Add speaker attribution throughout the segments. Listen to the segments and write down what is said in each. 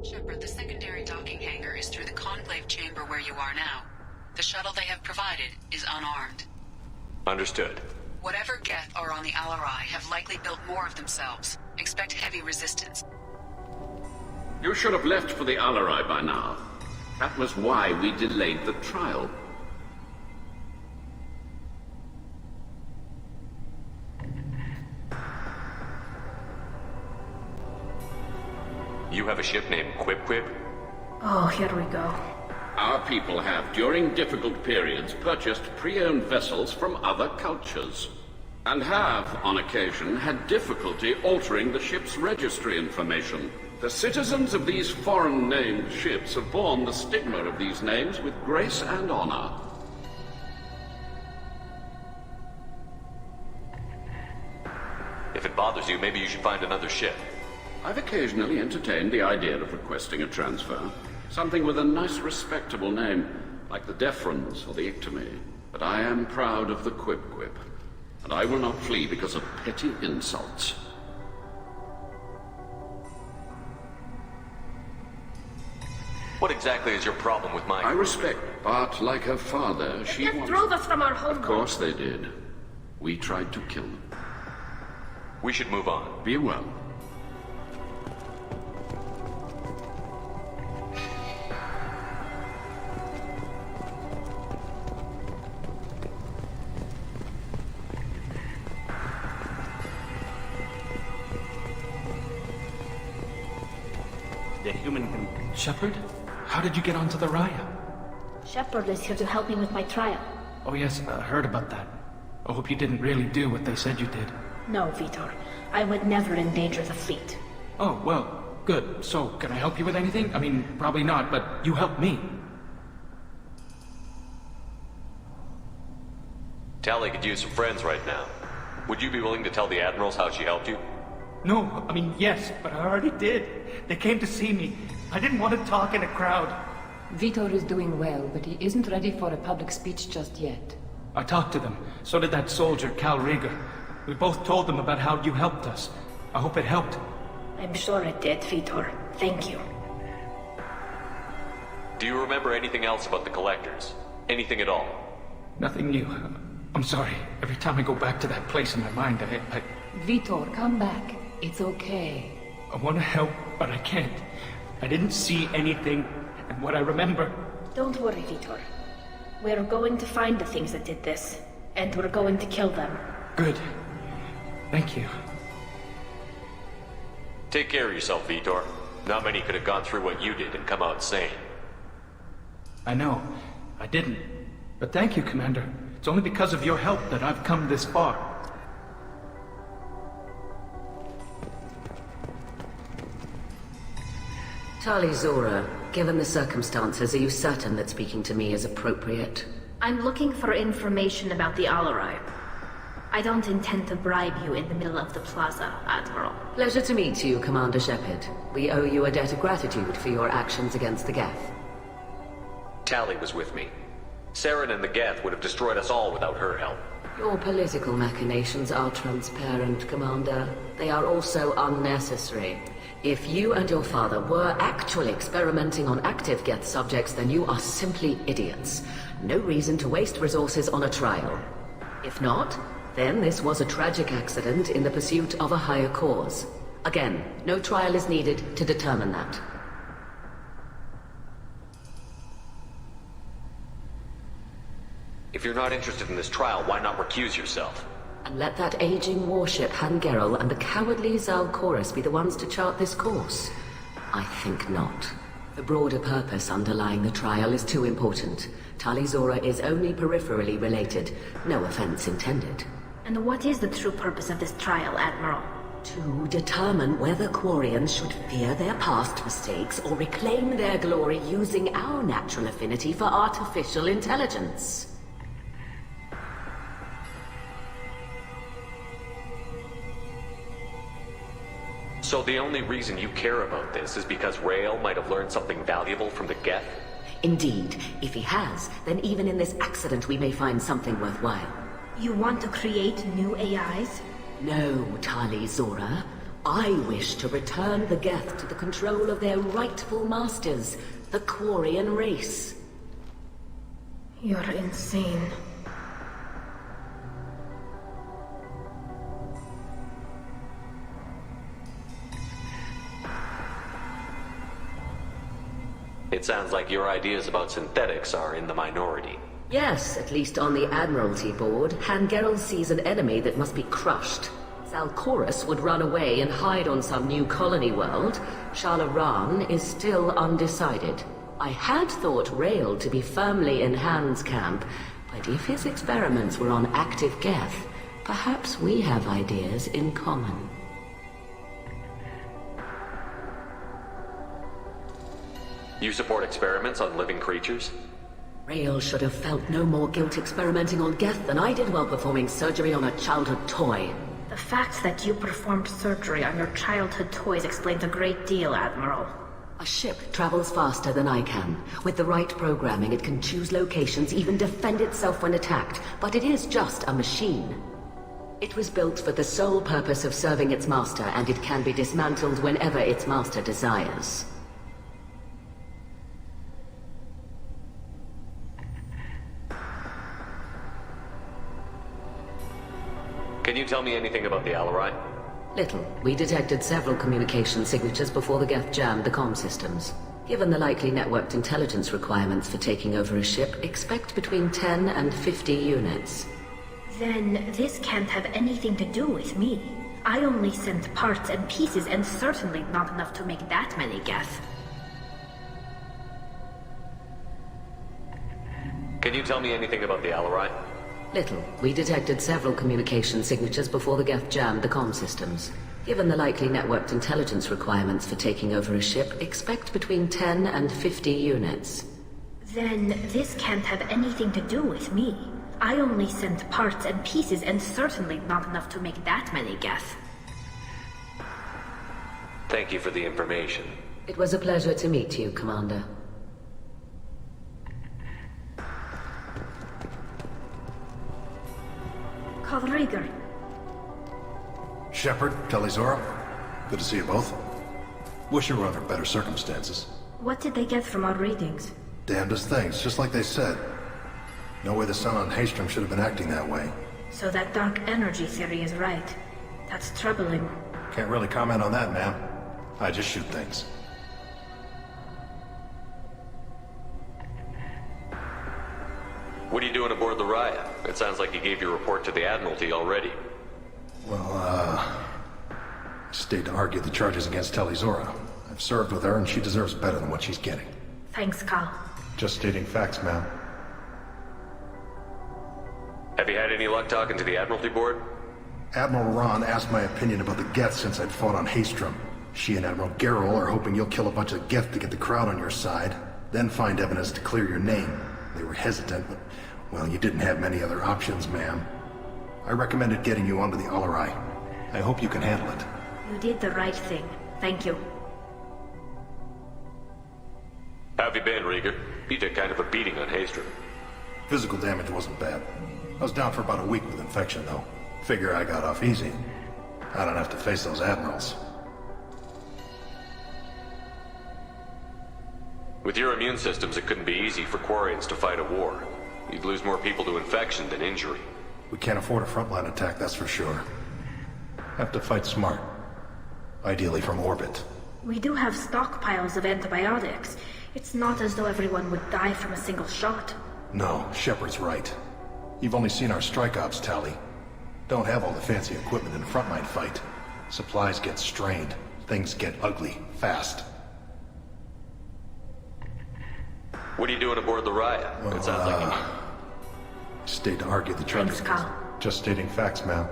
Speaker 1: Shepard, the secondary docking hangar is through the conclave chamber where you are now. The shuttle they have provided is unarmed.
Speaker 2: Understood.
Speaker 1: Whatever Geth are on the Alarai have likely built more of themselves. Expect heavy resistance.
Speaker 3: You should have left for the Alarai by now. That was why we delayed the trial.
Speaker 2: You have a ship named Quip?
Speaker 4: Oh, here we go.
Speaker 3: Our people have, during difficult periods, purchased pre-owned vessels from other cultures, and have, on occasion, had difficulty altering the ship's registry information. The citizens of these foreign-named ships have borne the stigma of these names with grace and honor.
Speaker 2: If it bothers you, maybe you should find another ship.
Speaker 3: I've occasionally entertained the idea of requesting a transfer. Something with a nice, respectable name, like the Deferens or the Ictomy. But I am proud of the Quip, and I will not flee because of petty insults.
Speaker 2: What exactly is your problem with my...
Speaker 3: I respect, but like her father, she
Speaker 4: They drove us from our home.
Speaker 3: Of course they did. We tried to kill them.
Speaker 2: We should move on.
Speaker 3: Be well.
Speaker 5: The human... Shepard? How did you get onto the Raya?
Speaker 4: Shepard is here to help me with my trial.
Speaker 5: Oh yes, I heard about that. I hope you didn't really do what they said you did.
Speaker 4: No, Vitor. I would never endanger the fleet.
Speaker 5: Oh, well, good. So, can I help you with anything? I mean, probably not, but you helped me.
Speaker 2: Tali could use some friends right now. Would you be willing to tell the admirals how she helped you?
Speaker 5: No, I mean, yes, but I already did. They came to see me. I didn't want to talk in a crowd.
Speaker 6: Vitor is doing well, but he isn't ready for a public speech just yet.
Speaker 5: I talked to them. So did that soldier, Cal Rieger. We both told them about how you helped us. I hope it helped.
Speaker 4: I'm sure it did, Vitor. Thank you.
Speaker 2: Do you remember anything else about the Collectors? Anything at all?
Speaker 5: Nothing new. I'm sorry. Every time I go back to that place in my mind, I...
Speaker 6: Vitor, come back. It's okay.
Speaker 5: I want to help, but I can't. I didn't see anything, and what I remember...
Speaker 4: Don't worry, Vitor. We're going to find the things that did this, and we're going to kill them.
Speaker 5: Good. Thank you.
Speaker 2: Take care of yourself, Vitor. Not many could have gone through what you did and come out sane.
Speaker 5: I know. I didn't. But thank you, Commander. It's only because of your help that I've come this far.
Speaker 7: Tali Zora, given the circumstances, are you certain that speaking to me is appropriate?
Speaker 4: I'm looking for information about the Alarai. I don't intend to bribe you in the middle of the plaza, Admiral.
Speaker 7: Pleasure to meet you, Commander Shepard. We owe you a debt of gratitude for your actions against the Geth.
Speaker 2: Tali was with me. Saren and the Geth would have destroyed us all without her help.
Speaker 7: Your political machinations are transparent, Commander. They are also unnecessary. If you and your father were actually experimenting on active Geth subjects, then you are simply idiots. No reason to waste resources on a trial. If not, then this was a tragic accident in the pursuit of a higher cause. Again, no trial is needed to determine that.
Speaker 2: If you're not interested in this trial, why not recuse yourself?
Speaker 7: And let that aging warship Hangerel and the cowardly Zalcorus be the ones to chart this course? I think not. The broader purpose underlying the trial is too important. Tali Zora is only peripherally related. No offense intended.
Speaker 4: And what is the true purpose of this trial, Admiral?
Speaker 7: To determine whether Quarians should fear their past mistakes or reclaim their glory using our natural affinity for artificial intelligence.
Speaker 2: So the only reason you care about this is because Rael might have learned something valuable from the Geth?
Speaker 7: Indeed. If he has, then even in this accident we may find something worthwhile.
Speaker 4: You want to create new AIs?
Speaker 7: No, Tali Zora. I wish to return the Geth to the control of their rightful masters, the Quarian race.
Speaker 4: You're insane.
Speaker 2: It sounds like your ideas about synthetics are in the minority.
Speaker 7: Yes, at least on the Admiralty board, Hangerel sees an enemy that must be crushed. Zalcorus would run away and hide on some new colony world. Shalaran is still undecided. I had thought Rael to be firmly in Han's camp, but if his experiments were on active Geth, perhaps we have ideas in common.
Speaker 2: You support experiments on living creatures?
Speaker 7: Rael should have felt no more guilt experimenting on Geth than I did while performing surgery on a childhood toy.
Speaker 4: The fact that you performed surgery on your childhood toys explains a great deal, Admiral.
Speaker 7: A ship travels faster than I can. With the right programming, it can choose locations, even defend itself when attacked, but it is just a machine. It was built for the sole purpose of serving its master, and it can be dismantled whenever its master desires.
Speaker 2: Can you tell me anything about the Alarai?
Speaker 7: Little. We detected several communication signatures before the Geth jammed the comm systems. Given the likely networked intelligence requirements for taking over a ship, expect between 10 and 50 units.
Speaker 4: Then this can't have anything to do with me. I only sent parts and pieces, and certainly not enough to make that many Geth.
Speaker 2: Can you tell me anything about the Alarai?
Speaker 7: Little. We detected several communication signatures before the Geth jammed the comm systems. Given the likely networked intelligence requirements for taking over a ship, expect between 10 and 50 units.
Speaker 4: Then this can't have anything to do with me. I only sent parts and pieces, and certainly not enough to make that many Geth.
Speaker 2: Thank you for the information.
Speaker 7: It was a pleasure to meet you, Commander.
Speaker 4: Kalrieger.
Speaker 8: Shepard, Telizora. Good to see you both. Wish you were under better circumstances.
Speaker 4: What did they get from our readings?
Speaker 8: Damnedest things, just like they said. No way the sun on Haystrom should have been acting that way.
Speaker 4: So that dark energy theory is right. That's troubling.
Speaker 8: Can't really comment on that, ma'am. I just shoot things.
Speaker 2: What are you doing aboard the Raya? It sounds like you gave your report to the Admiralty already.
Speaker 8: Well, stayed to argue the charges against Telizora. I've served with her, and she deserves better than what she's getting.
Speaker 4: Thanks, Cal.
Speaker 8: Just stating facts, ma'am.
Speaker 2: Have you had any luck talking to the Admiralty board?
Speaker 8: Admiral Ron asked my opinion about the Geth since I'd fought on Haystrom. She and Admiral Gerrel are hoping you'll kill a bunch of Geth to get the crowd on your side, then find evidence to clear your name. They were hesitant, but, well, you didn't have many other options, ma'am. I recommended getting you onto the Alarai. I hope you can handle it.
Speaker 4: You did the right thing. Thank you.
Speaker 2: How have you been, Rieger? You took kind of a beating on Haystrom.
Speaker 8: Physical damage wasn't bad. I was down for about a week with infection, though. Figure I got off easy. I don't have to face those admirals.
Speaker 2: With your immune systems, it couldn't be easy for Quarians to fight a war. You'd lose more people to infection than injury.
Speaker 8: We can't afford a frontline attack, that's for sure. Have to fight smart. Ideally from orbit.
Speaker 4: We do have stockpiles of antibiotics. It's not as though everyone would die from a single shot.
Speaker 8: No, Shepard's right. You've only seen our strike ops tally. Don't have all the fancy equipment in a frontline fight. Supplies get strained. Things get ugly, fast.
Speaker 2: What are you doing aboard the Raya?
Speaker 8: Well,
Speaker 2: it sounds like you...
Speaker 8: Stayed to argue the charges.
Speaker 4: Thanks, Cal.
Speaker 8: Just stating facts, ma'am.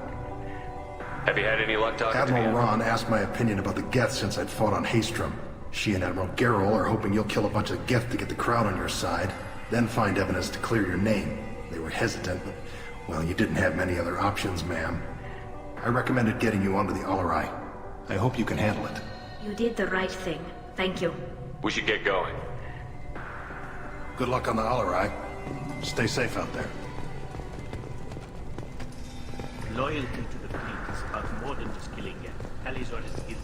Speaker 2: Have you had any luck talking to
Speaker 8: Admiral
Speaker 2: me?
Speaker 8: Ron asked my opinion about the Geth since I'd fought on Haystrom. She and Admiral Gerrel are hoping you'll kill a bunch of Geth to get the crowd on your side, then find evidence to clear your name. They were hesitant, but, well, you didn't have many other options, ma'am. I recommended getting you onto the Alarai. I hope you can handle it.
Speaker 4: You did the right thing. Thank you.
Speaker 2: We should get going.
Speaker 8: Good luck on the Alarai. Stay safe out there.
Speaker 9: Loyalty to the fleet is about more than just killing Geth. Telizora is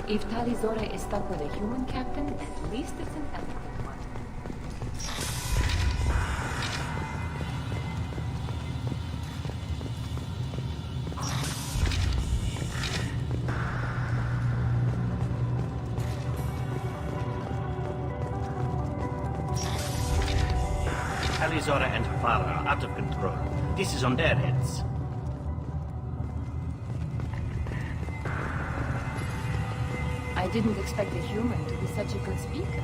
Speaker 6: If Talizora is stuck with a human captain, at least it's an ethical one.
Speaker 9: Talizora and her father are out of control. This is on their heads.
Speaker 6: I didn't expect a human to be such a good speaker.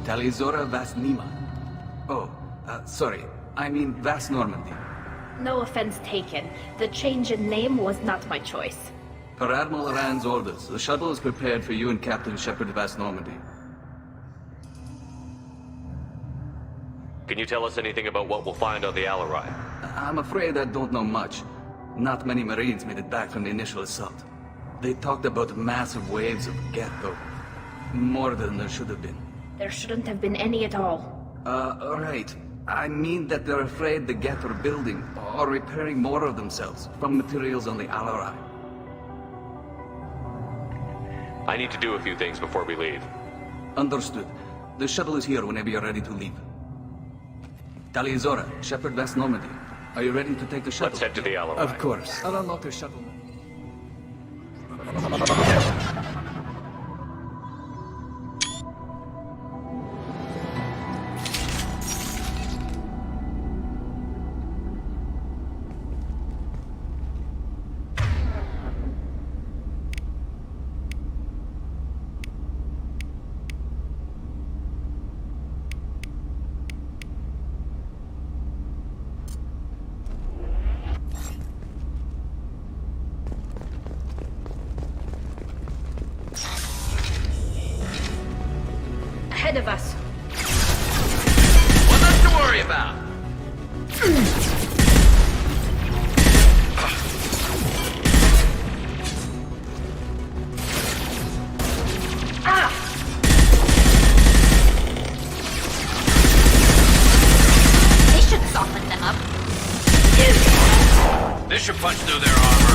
Speaker 10: Talizora Vas Nima. Oh, sorry. I mean Vas Normandy.
Speaker 4: No offense taken. The change in name was not my choice.
Speaker 10: Per Admiral Rand's orders, the shuttle is prepared for you and Captain Shepard Vas Normandy.
Speaker 2: Can you tell us anything about what we'll find on the Alarai?
Speaker 10: I'm afraid I don't know much. Not many Marines made it back from the initial assault. They talked about massive waves of Geth, though. More than there should have been.
Speaker 4: There shouldn't have been any at all.
Speaker 10: Right. I mean that they're afraid the Geth are building or repairing more of themselves from materials on the Alarai.
Speaker 2: I need to do a few things before we leave.
Speaker 10: Understood. The shuttle is here whenever you're ready to leave. Talizora, Shepard Vas Normandy. Are you ready to take the shuttle?
Speaker 2: Let's head to the Alarai.
Speaker 10: Of course. I'll unlock the shuttle.
Speaker 4: Ahead of us.
Speaker 2: Well, nothing to worry about.
Speaker 4: They should soften them up.
Speaker 2: This should punch through their armor.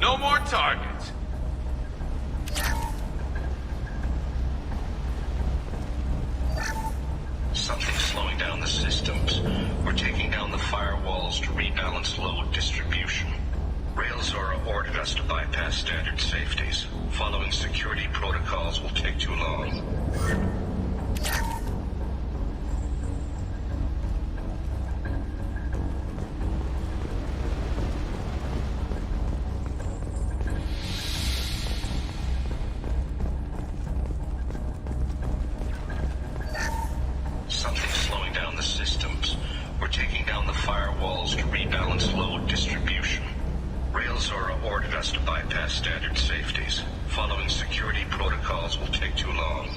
Speaker 2: No more targets.
Speaker 11: Something's slowing down the systems. We're taking down the firewalls to rebalance load distribution. Railzora ordered us to bypass standard safeties. Following security protocols will take too long. Something's slowing down the systems. We're taking down the firewalls to rebalance load distribution. Railzora ordered us to bypass standard safeties. Following security protocols will take too long.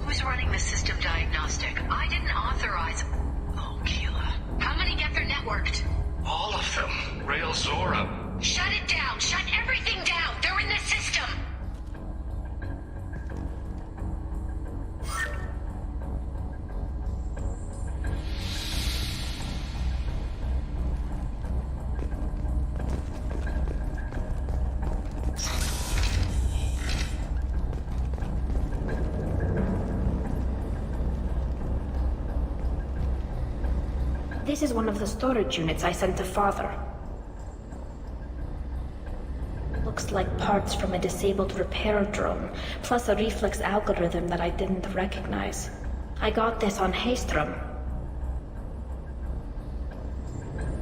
Speaker 1: Who's running the system diagnostic? I didn't authorize... Oh, Keela. How many get their networked?
Speaker 11: All of them. Railzora.
Speaker 1: Shut it down! Shut everything down! They're in the system!
Speaker 4: This is one of the storage units I sent to Father. looks like parts from a disabled repair drone, plus a reflex algorithm that I didn't recognize. I got this on Haystrom.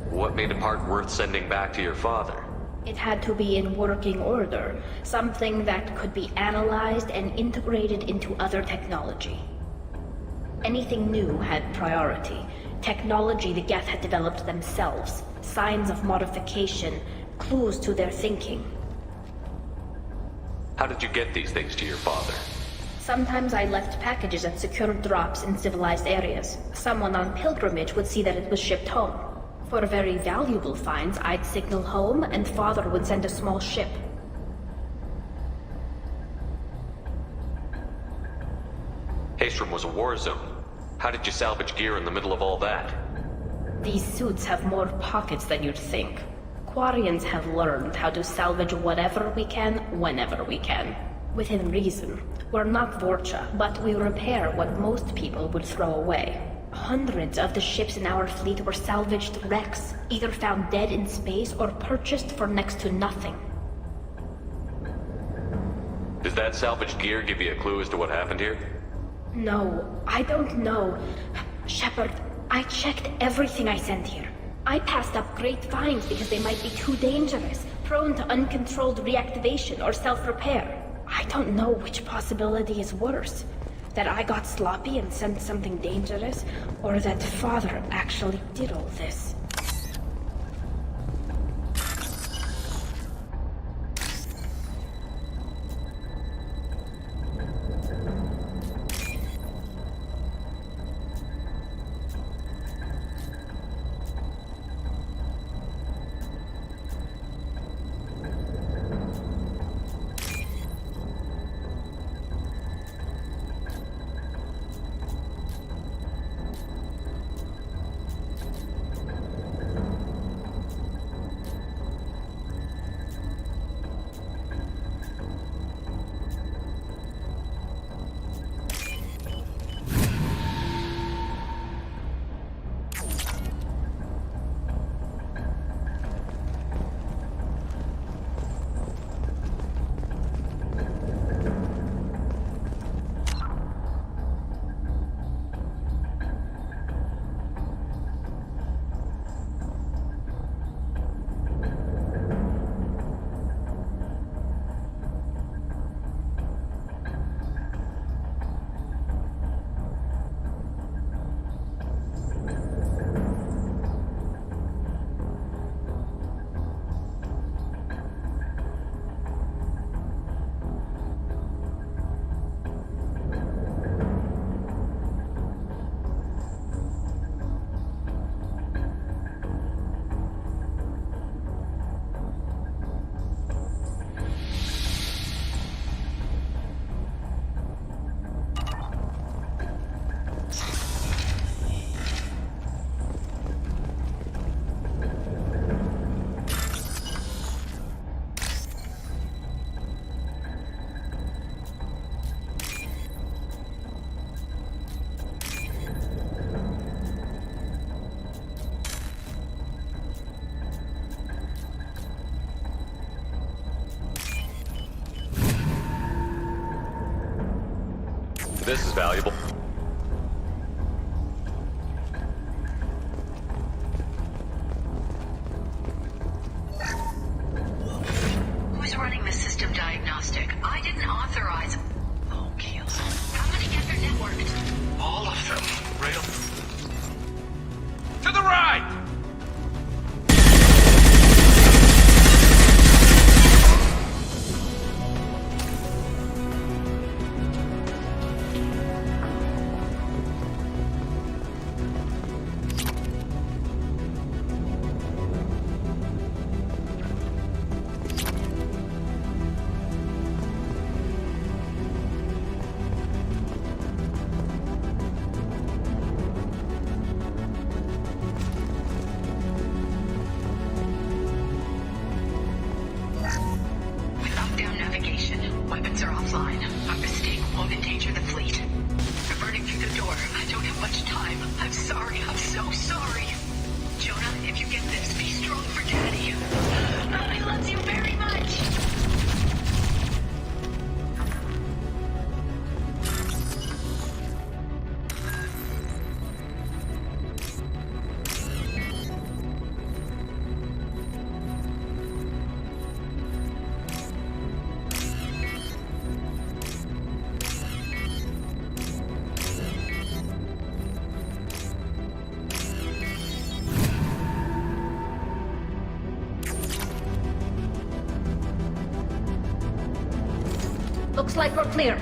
Speaker 2: What made a part worth sending back to your father?
Speaker 4: It had to be in working order, something that could be analyzed and integrated into other technology. Anything new had priority. Technology the Geth had developed themselves, signs of modification, clues to their thinking.
Speaker 2: How did you get these things to your father?
Speaker 4: Sometimes I left packages at secure drops in civilized areas. Someone on pilgrimage would see that it was shipped home. For very valuable finds, I'd signal home, and Father would send a small ship.
Speaker 2: Haystrom was a war zone. How did you salvage gear in the middle of all that?
Speaker 4: These suits have more pockets than you'd think. Quarians have learned how to salvage whatever we can, whenever we can. Within reason. We're not Vorcha, but we repair what most people would throw away. Hundreds of the ships in our fleet were salvaged wrecks, either found dead in space or purchased for next to nothing.
Speaker 2: Does that salvaged gear give you a clue as to what happened here?
Speaker 4: No, I don't know. Shepard, I checked everything I sent here. I passed up great finds because they might be too dangerous, prone to uncontrolled reactivation or self-repair. I don't know which possibility is worse. That I got sloppy and sent something dangerous, or that Father actually did all this.
Speaker 2: This is valuable.
Speaker 1: Who's running the system diagnostic? I didn't authorize... Oh, kills. How many get their networked?
Speaker 11: All of them. Rail.
Speaker 9: To the right!
Speaker 4: Looks like we're clear.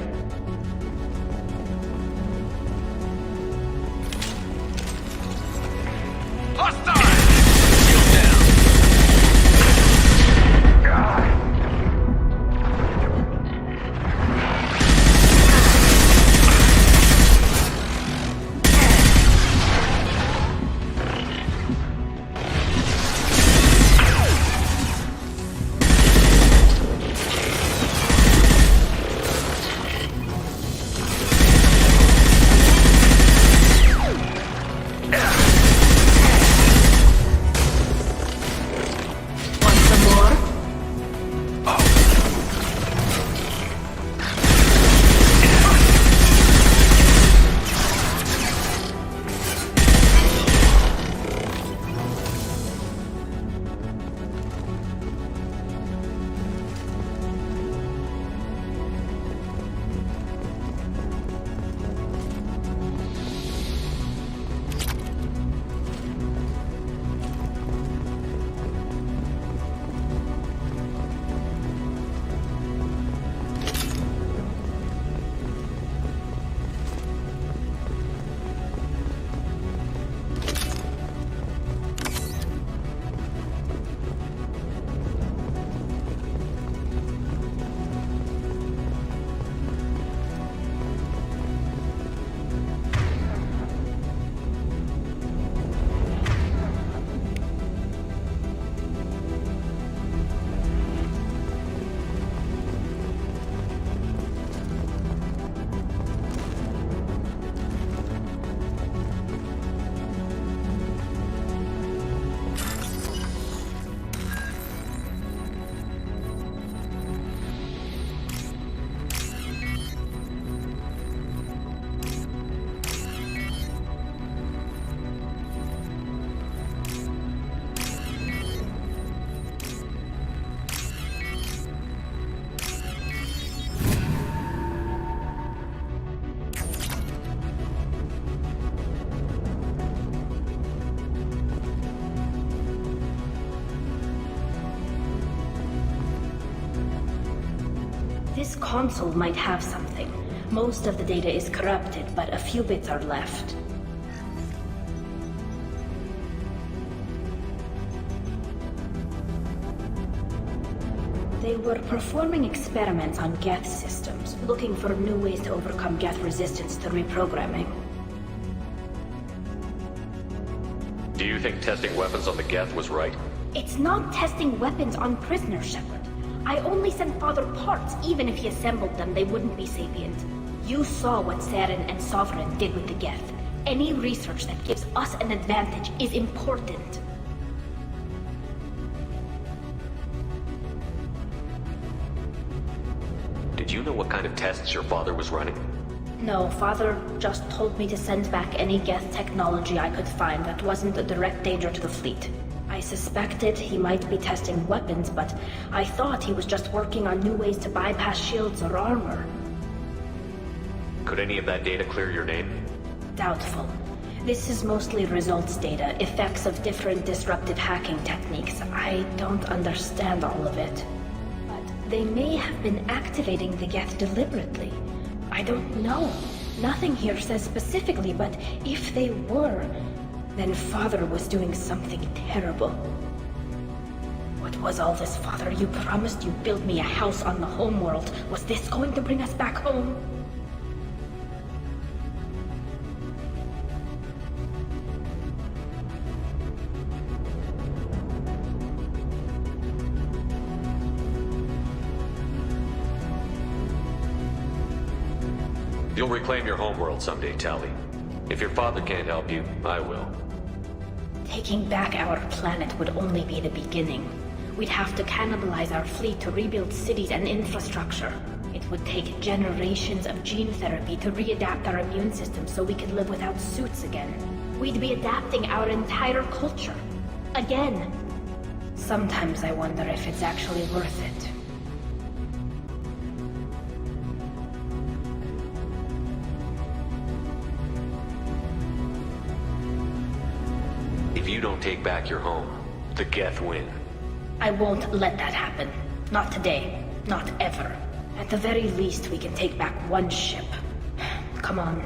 Speaker 4: This console might have something. Most of the data is corrupted, but a few bits are left. They were performing experiments on Geth systems, looking for new ways to overcome Geth resistance to reprogramming.
Speaker 2: Do you think testing weapons on the Geth was right?
Speaker 4: It's not testing weapons on prisoners, Shepard. I only sent Father parts. Even if he assembled them, they wouldn't be sapient. You saw what Saren and Sovereign did with the Geth. Any research that gives us an advantage is important.
Speaker 2: Did you know what kind of tests your father was running?
Speaker 4: No, Father just told me to send back any Geth technology I could find that wasn't a direct danger to the fleet. I suspected he might be testing weapons, but I thought he was just working on new ways to bypass shields or armor.
Speaker 2: Could any of that data clear your name?
Speaker 4: Doubtful. This is mostly results data, effects of different disruptive hacking techniques. I don't understand all of it. But they may have been activating the Geth deliberately. I don't know. Nothing here says specifically, but if they were, then Father was doing something terrible. What was all this, Father? You promised you'd build me a house on the homeworld. Was this going to bring us back home?
Speaker 2: You'll reclaim your homeworld someday, Tali. If your father can't help you, I will.
Speaker 4: Taking back our planet would only be the beginning. We'd have to cannibalize our fleet to rebuild cities and infrastructure. It would take generations of gene therapy to readapt our immune system so we could live without suits again. We'd be adapting our entire culture. Again. Sometimes I wonder if it's actually worth it.
Speaker 2: If you don't take back your home, the Geth win.
Speaker 4: I won't let that happen. Not today. Not ever. At the very least, we can take back one ship. Come on.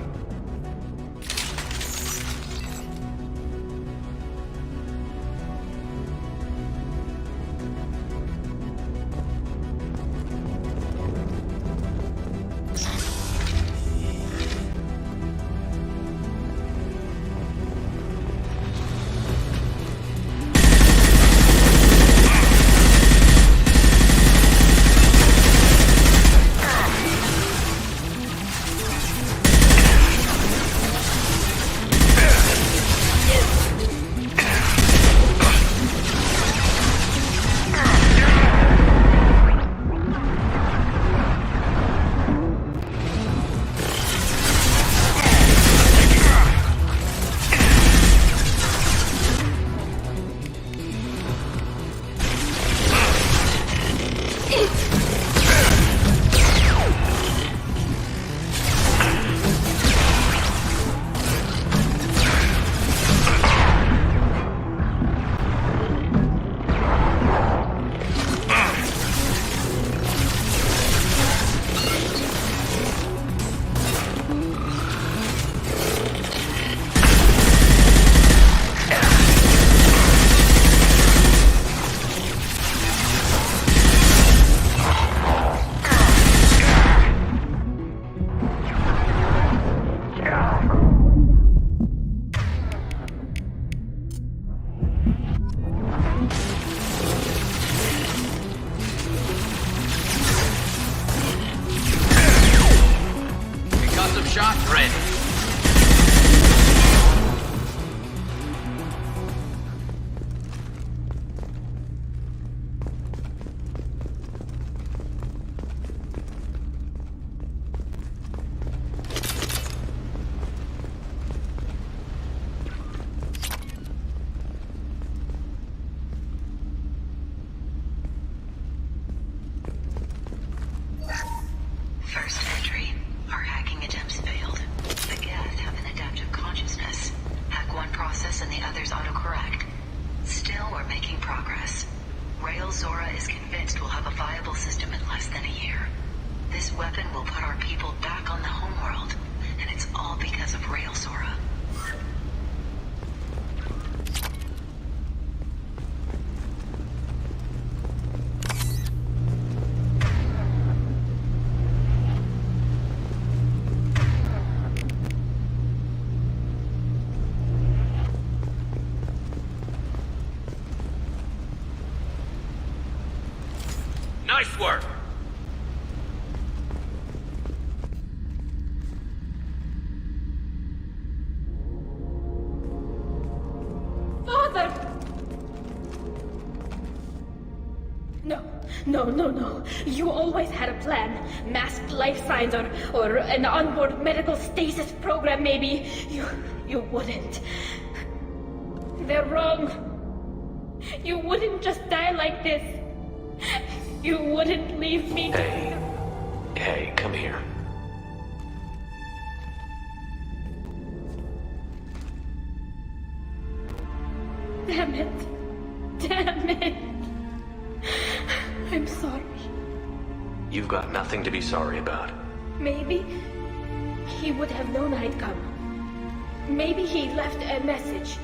Speaker 2: Nice work!
Speaker 4: Father! No. You always had a plan. Masked life signs or an onboard medical stasis program, maybe. You wouldn't. They're wrong. You wouldn't just die like this. You wouldn't leave me.
Speaker 2: Hey, come here.
Speaker 4: Damn it. I'm sorry.
Speaker 2: You've got nothing to be sorry about.
Speaker 4: Maybe he would have known I'd come. Maybe he left a message.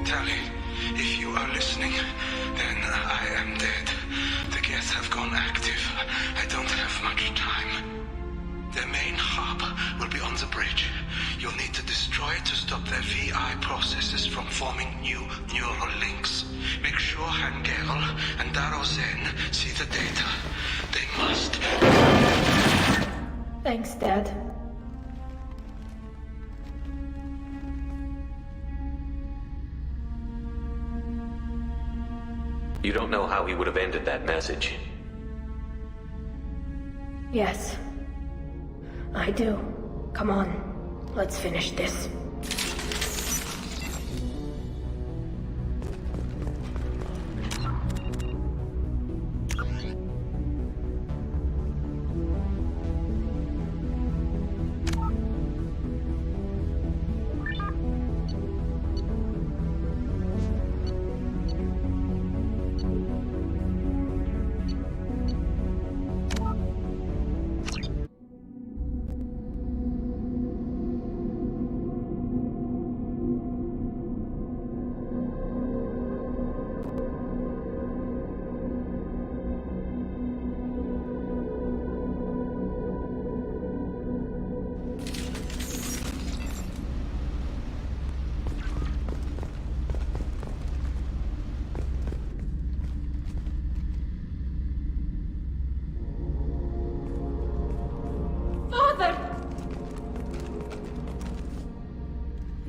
Speaker 12: Tally, if you are listening, then I am dead. The Geth have gone active. I don't have much time. The main hub will be on the bridge. You'll need to destroy it to stop their VI processes from forming new neural links. Make sure Hangerl and Daro Zen see the data. They must.
Speaker 4: Thanks, Dad.
Speaker 2: You don't know how he would have ended that message.
Speaker 4: Yes. I do. Come on. Let's finish this.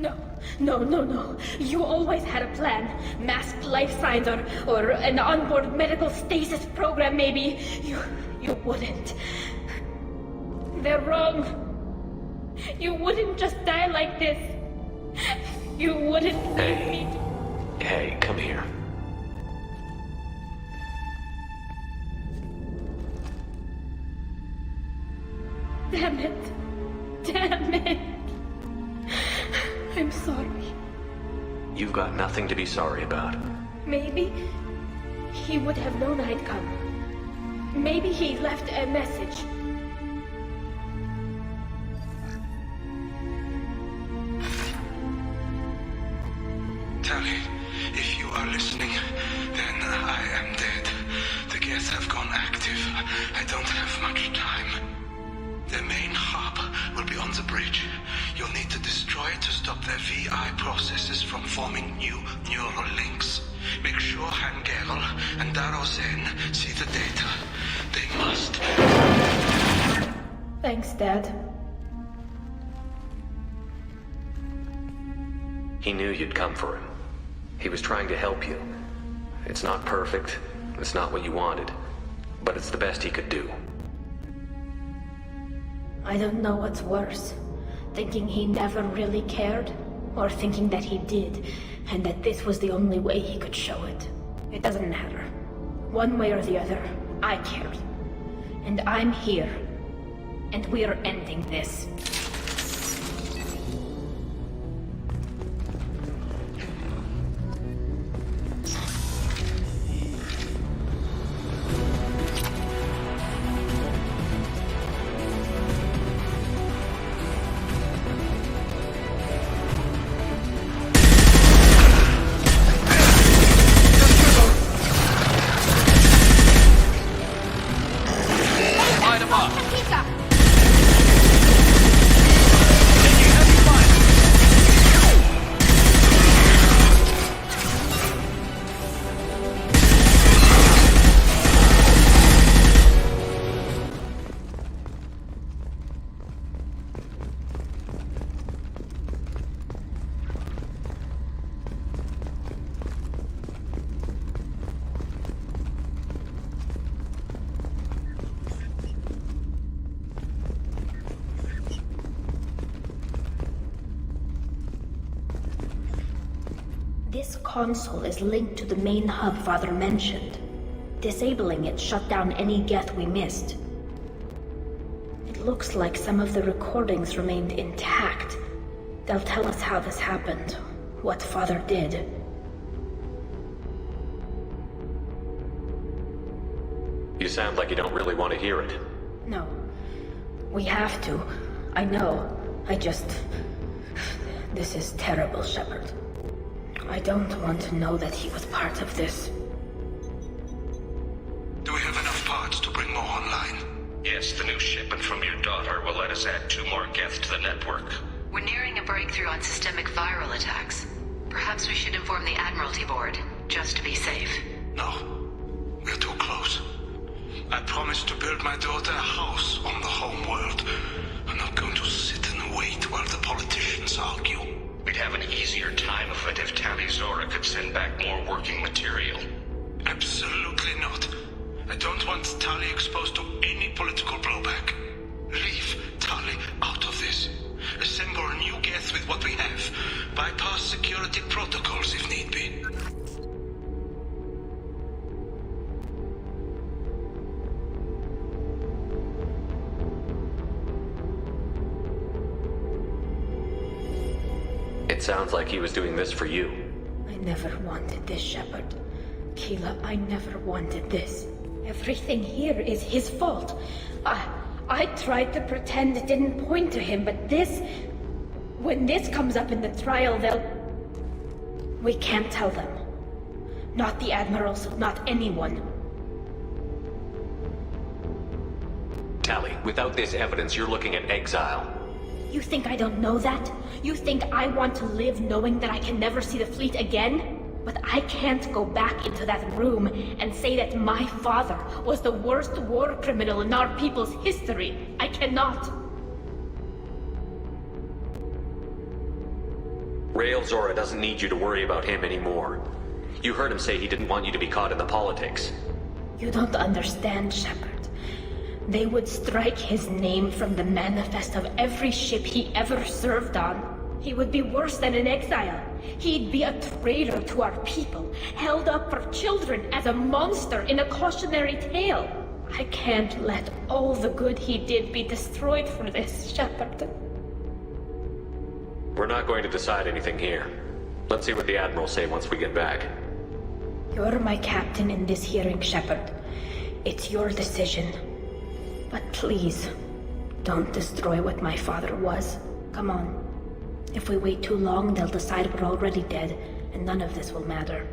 Speaker 4: No. You always had a plan. Masked life signs or an onboard medical stasis program, maybe. You wouldn't. They're wrong. You wouldn't just die like this. You wouldn't leave me.
Speaker 2: Hey, come here.
Speaker 4: Damn it. I'm sorry.
Speaker 2: You've got nothing to be sorry about.
Speaker 4: Maybe he would have known I'd come. Maybe he left a message.
Speaker 12: Tally, if you are listening, then I am dead. The Geth have gone active. I don't have much time. The main hub will be on the bridge. You'll need to destroy it to stop their VI processes from forming new neural links. Make sure Han Gerel and Daro Zen see the data. They must.
Speaker 4: Thanks, Dad.
Speaker 2: He knew you'd come for him. He was trying to help you. It's not perfect. It's not what you wanted. But it's the best he could do.
Speaker 4: I don't know what's worse. Thinking he never really cared, or thinking that he did, and that this was the only way he could show it. It doesn't matter. One way or the other, I cared. And I'm here. And we're ending this. This console is linked to the main hub Father mentioned. Disabling it shut down any Geth we missed. It looks like some of the recordings remained intact. They'll tell us how this happened, what Father did.
Speaker 2: You sound like you don't really want to hear it.
Speaker 4: No. We have to. I know. This is terrible, Shepard. I don't want to know that he was part of this.
Speaker 12: Do we have enough parts to bring more online?
Speaker 11: Yes, the new shipment from your daughter will let us add 2 more Geth to the network.
Speaker 1: We're nearing a breakthrough on systemic viral attacks. Perhaps we should inform the Admiralty Board, just to be safe.
Speaker 12: No. We're too close. I promised to build my daughter a house on the home world. I'm not going to sit and wait while the politicians argue.
Speaker 11: We'd have an easier time of it if Tali Zora could send back more working material.
Speaker 12: Absolutely not. I don't want Tali exposed to any political blowback. Leave Tali out of this. Assemble a new Geth with what we have. Bypass security protocols if need be.
Speaker 2: It sounds like he was doing this for you.
Speaker 4: I never wanted this, Shepard. Keela, I never wanted this. Everything here is his fault. I tried to pretend it didn't point to him, but this... When this comes up in the trial, they'll... We can't tell them. Not the Admirals, not anyone.
Speaker 2: Tali, without this evidence, you're looking at exile.
Speaker 4: You think I don't know that? You think I want to live knowing that I can never see the fleet again? But I can't go back into that room and say that my father was the worst war criminal in our people's history. I cannot.
Speaker 2: Rail Zora doesn't need you to worry about him anymore. You heard him say he didn't want you to be caught in the politics.
Speaker 4: You don't understand, Shepard. They would strike his name from the manifest of every ship he ever served on. He would be worse than an exile. He'd be a traitor to our people, held up for children as a monster in a cautionary tale. I can't let all the good he did be destroyed for this, Shepard.
Speaker 2: We're not going to decide anything here. Let's see what the Admiral say once we get back.
Speaker 4: You're my captain in this hearing, Shepard. It's your decision. But please, don't destroy what my father was. Come on. If we wait too long, they'll decide we're already dead, and none of this will matter.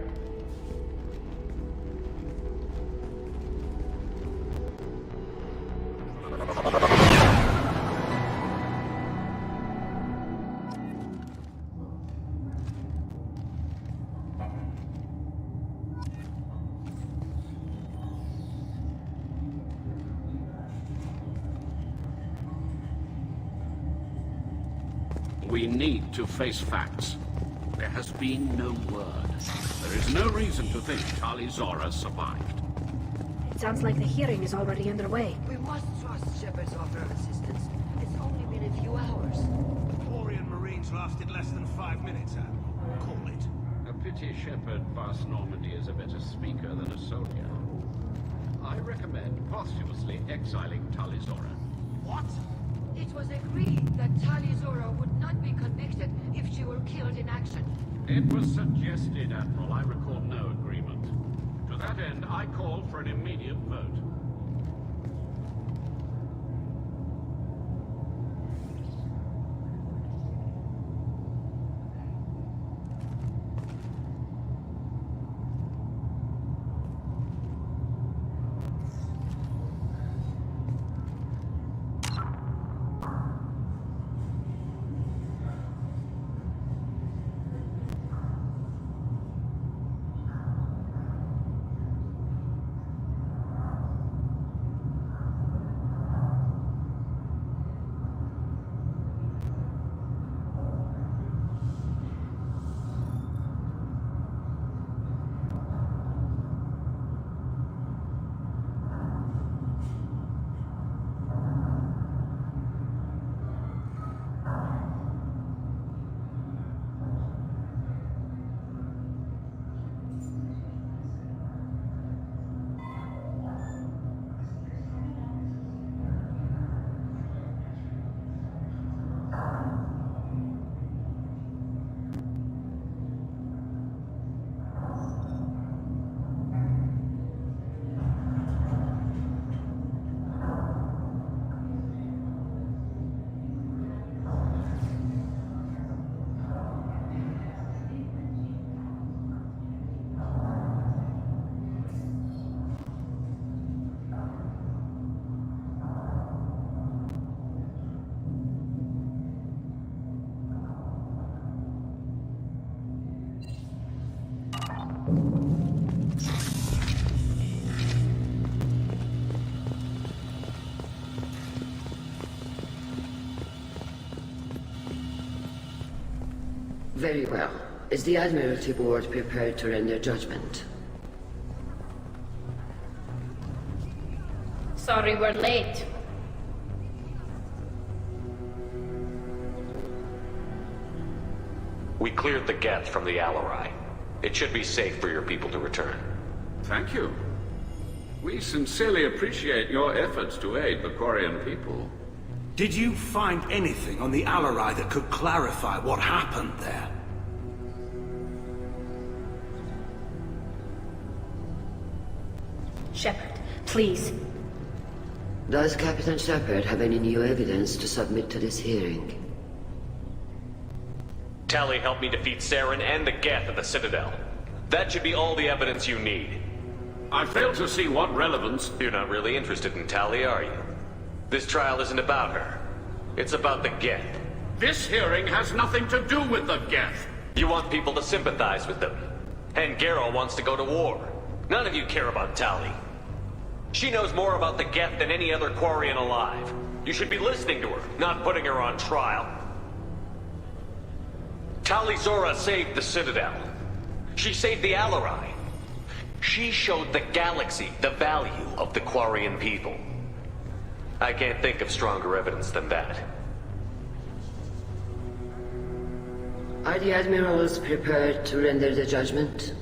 Speaker 3: We need to face facts. There has been no word. There is no reason to think Tali Zora survived.
Speaker 4: It sounds like the hearing is already underway.
Speaker 13: We must trust Shepard's offer of assistance. It's only been a few hours.
Speaker 9: The Quarian Marines lasted less than 5 minutes, Admiral. Call it.
Speaker 3: A pity Shepard vast Normandy is a better speaker than a soldier. I recommend posthumously exiling Tali Zora.
Speaker 9: What?
Speaker 13: It was agreed that Tali Zora would not be convicted if she were killed in action.
Speaker 3: It was suggested, Admiral. I recall no agreement. To that end, I call for an immediate vote.
Speaker 13: Very well. Is the Admiralty Board prepared to render judgment?
Speaker 4: Sorry we're late.
Speaker 2: We cleared the Geth from the Alarai. It should be safe for your people to return.
Speaker 3: Thank you. We sincerely appreciate your efforts to aid the Quarian people.
Speaker 9: Did you find anything on the Alarai that could clarify what happened there?
Speaker 4: Shepard, please.
Speaker 13: Does Captain Shepard have any new evidence to submit to this hearing?
Speaker 2: Tali helped me defeat Saren and the Geth at the Citadel. That should be all the evidence you need.
Speaker 3: I fail to see what relevance...
Speaker 2: You're not really interested in Tali, are you? This trial isn't about her. It's about the Geth.
Speaker 3: This hearing has nothing to do with the Geth.
Speaker 2: You want people to sympathize with them. And Geralt wants to go to war. None of you care about Tali. She knows more about the Geth than any other Quarian alive. You should be listening to her, not putting her on trial. Tali Zora saved the Citadel. She saved the Alarai. She showed the galaxy the value of the Quarian people. I can't think of stronger evidence than that.
Speaker 7: Are the admirals prepared to render the judgment?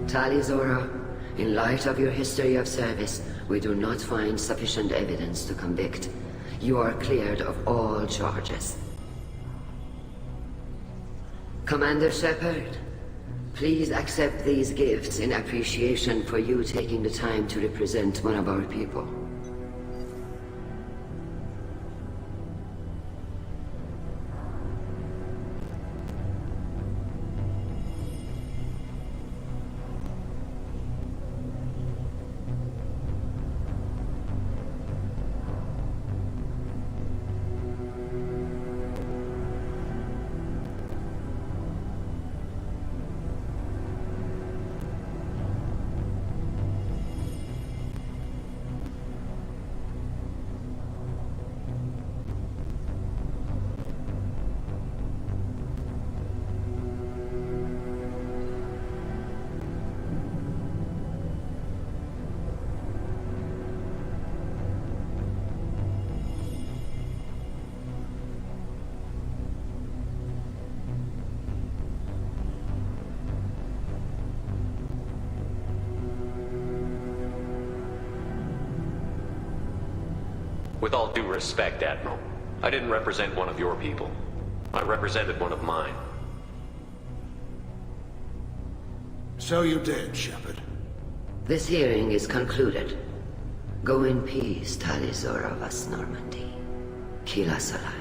Speaker 7: Tali Zora, in light of your history of service, we do not find sufficient evidence to convict. You are cleared of all charges. Commander Shepard, please accept these gifts in appreciation for you taking the time to represent one of our people.
Speaker 2: With all due respect, Admiral, I didn't represent one of your people. I represented one of mine.
Speaker 9: So you did, Shepard.
Speaker 7: This hearing is concluded. Go in peace, Tali Zora Vas Normandy. Kila Salai.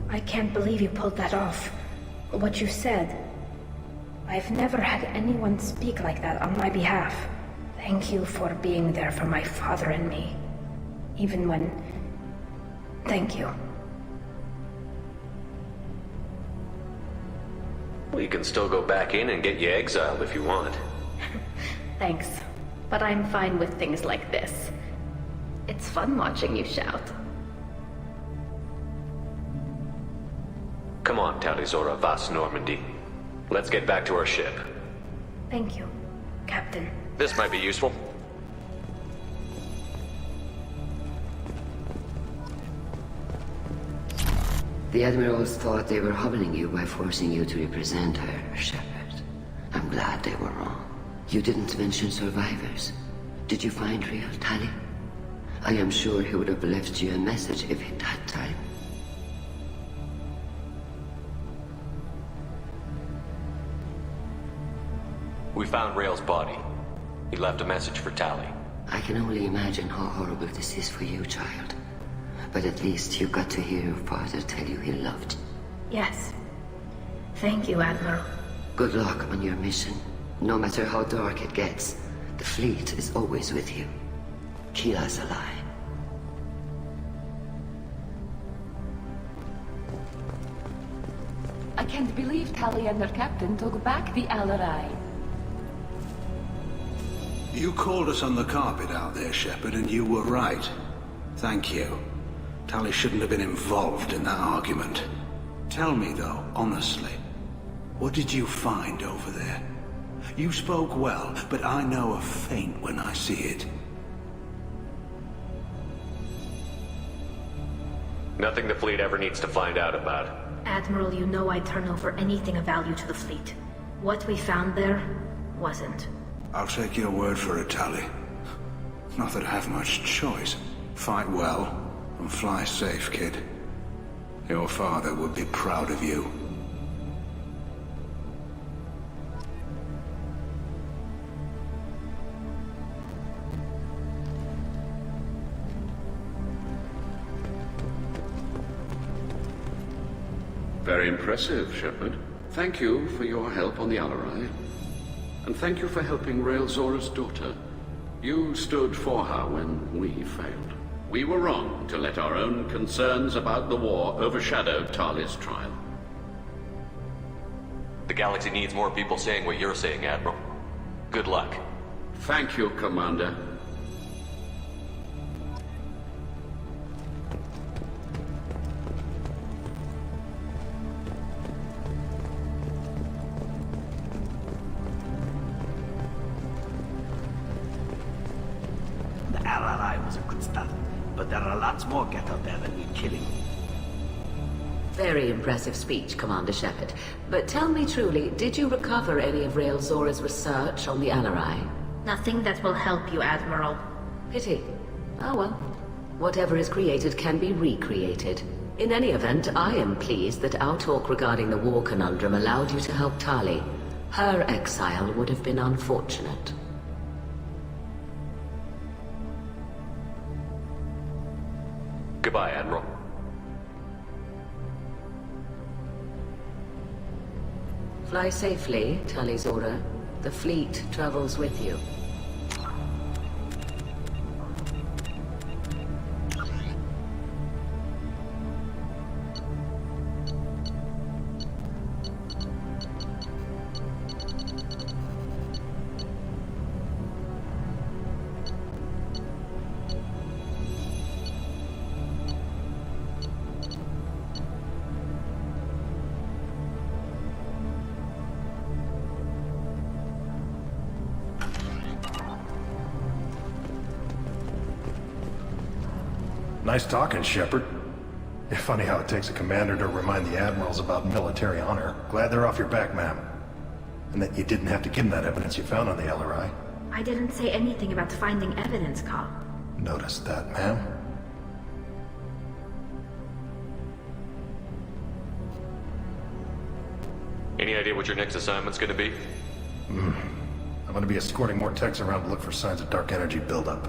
Speaker 4: I can't believe you pulled that off. What you said. I've never had anyone speak like that on my behalf. Thank you for being there for my father and me. Even when... Thank you.
Speaker 2: Well, you can still go back in and get you exiled if you want.
Speaker 4: Thanks. But I'm fine with things like this. It's fun watching you shout.
Speaker 2: Come on, Tali Zora Vas Normandy. Let's get back to our ship.
Speaker 4: Thank you, Captain.
Speaker 2: This might be useful.
Speaker 7: The admirals thought they were humbling you by forcing you to represent her, Shepard. I'm glad they were wrong. You didn't mention survivors. Did you find real Tali? I am sure he would have left you a message if he'd had time.
Speaker 2: We found Rail's body. He left a message for Tali.
Speaker 7: I can only imagine how horrible this is for you, child. But at least you got to hear your father tell you he loved you.
Speaker 4: Yes. Thank you, Admiral.
Speaker 7: Good luck on your mission. No matter how dark it gets, the fleet is always with you. Kila Salai.
Speaker 6: I can't believe Tali and her captain took back the Alarai.
Speaker 9: You called us on the carpet out there, Shepard, and you were right. Thank you. Tali shouldn't have been involved in that argument. Tell me, though, honestly, what did you find over there? You spoke well, but I know a feint when I see it.
Speaker 2: Nothing the fleet ever needs to find out about.
Speaker 4: Admiral, you know I'd turn over anything of value to the fleet. What we found there wasn't.
Speaker 9: I'll take your word for it, Tali. Not that I have much choice. Fight well, and fly safe, kid. Your father would be proud of you.
Speaker 3: Very impressive, Shepard. Thank you for your help on the Alarai. And thank you for helping Rail Zora's daughter. You stood for her when we failed. We were wrong to let our own concerns about the war overshadow Tali's trial.
Speaker 2: The galaxy needs more people saying what you're saying, Admiral. Good luck.
Speaker 3: Thank you, Commander.
Speaker 14: The LRI was a good start, but there are lots more Geth out there that need killing.
Speaker 7: Very impressive speech, Commander Shepard. But tell me truly, did you recover any of Rael Zora's research on the LRI?
Speaker 4: Nothing that will help you, Admiral.
Speaker 7: Pity. Oh well. Whatever is created can be recreated. In any event, I am pleased that our talk regarding the war conundrum allowed you to help Tali. Her exile would have been unfortunate.
Speaker 2: Goodbye, Admiral.
Speaker 7: Fly safely, Tali Zora. The fleet travels with you.
Speaker 8: Nice talking, Shepard. Funny how it takes a commander to remind the admirals about military honor. Glad they're off your back, ma'am. And that you didn't have to give them that evidence you found on the LRI.
Speaker 4: I didn't say anything about finding evidence, Carl.
Speaker 8: Noticed that, ma'am.
Speaker 2: Any idea what your next assignment's gonna be?
Speaker 8: I'm gonna be escorting more techs around to look for signs of dark energy buildup.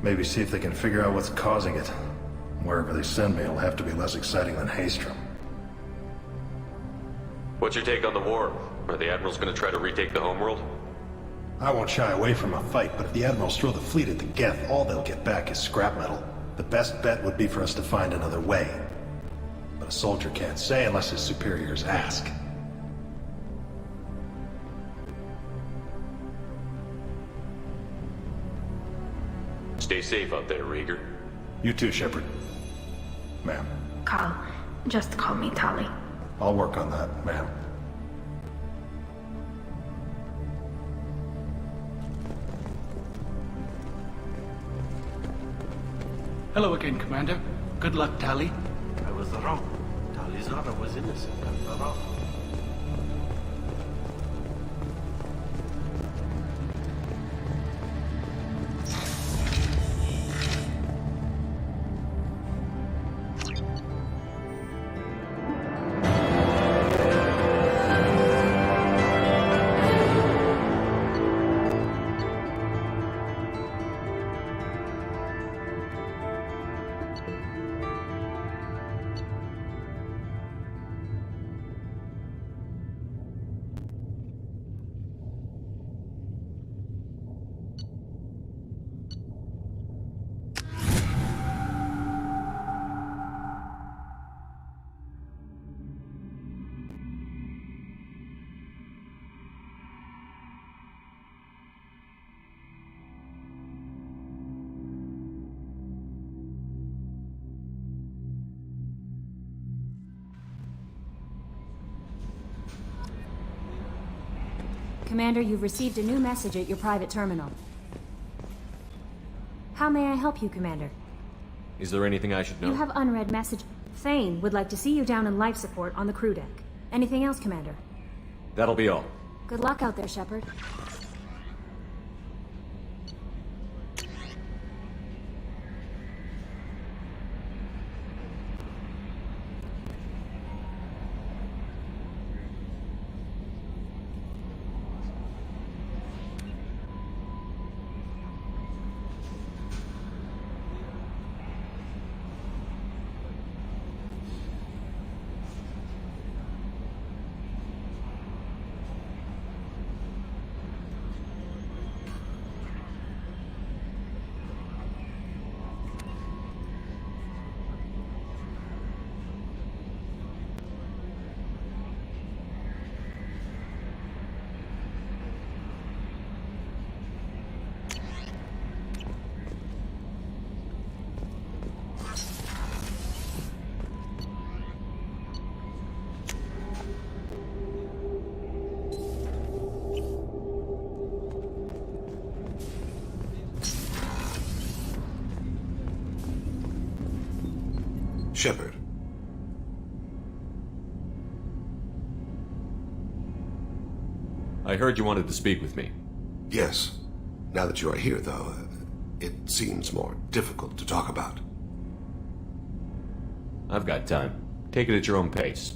Speaker 8: Maybe see if they can figure out what's causing it. Wherever they send me, it'll have to be less exciting than Haystrom.
Speaker 2: What's your take on the war? Are the admirals gonna try to retake the homeworld?
Speaker 8: I won't shy away from a fight, but if the admirals throw the fleet at the Geth, all they'll get back is scrap metal. The best bet would be for us to find another way. But a soldier can't say unless his superiors ask.
Speaker 2: Stay safe out there, Rieger.
Speaker 8: You too, Shepard. Ma'am.
Speaker 4: Carl, just call me Tali.
Speaker 8: I'll work on that, ma'am.
Speaker 5: Hello again, Commander. Good luck, Tali.
Speaker 14: I was wrong. Tali Zora was innocent after all.
Speaker 15: Commander, you've received a new message at your private terminal. How may I help you, Commander?
Speaker 2: Is there anything I should know?
Speaker 15: You have unread message. Thane would like to see you down in life support on the crew deck. Anything else, Commander?
Speaker 2: That'll be all.
Speaker 15: Good luck out there, Shepard.
Speaker 16: Shepard.
Speaker 2: I heard you wanted to speak with me.
Speaker 16: Yes. Now that you are here, though, it seems more difficult to talk about.
Speaker 2: I've got time. Take it at your own pace.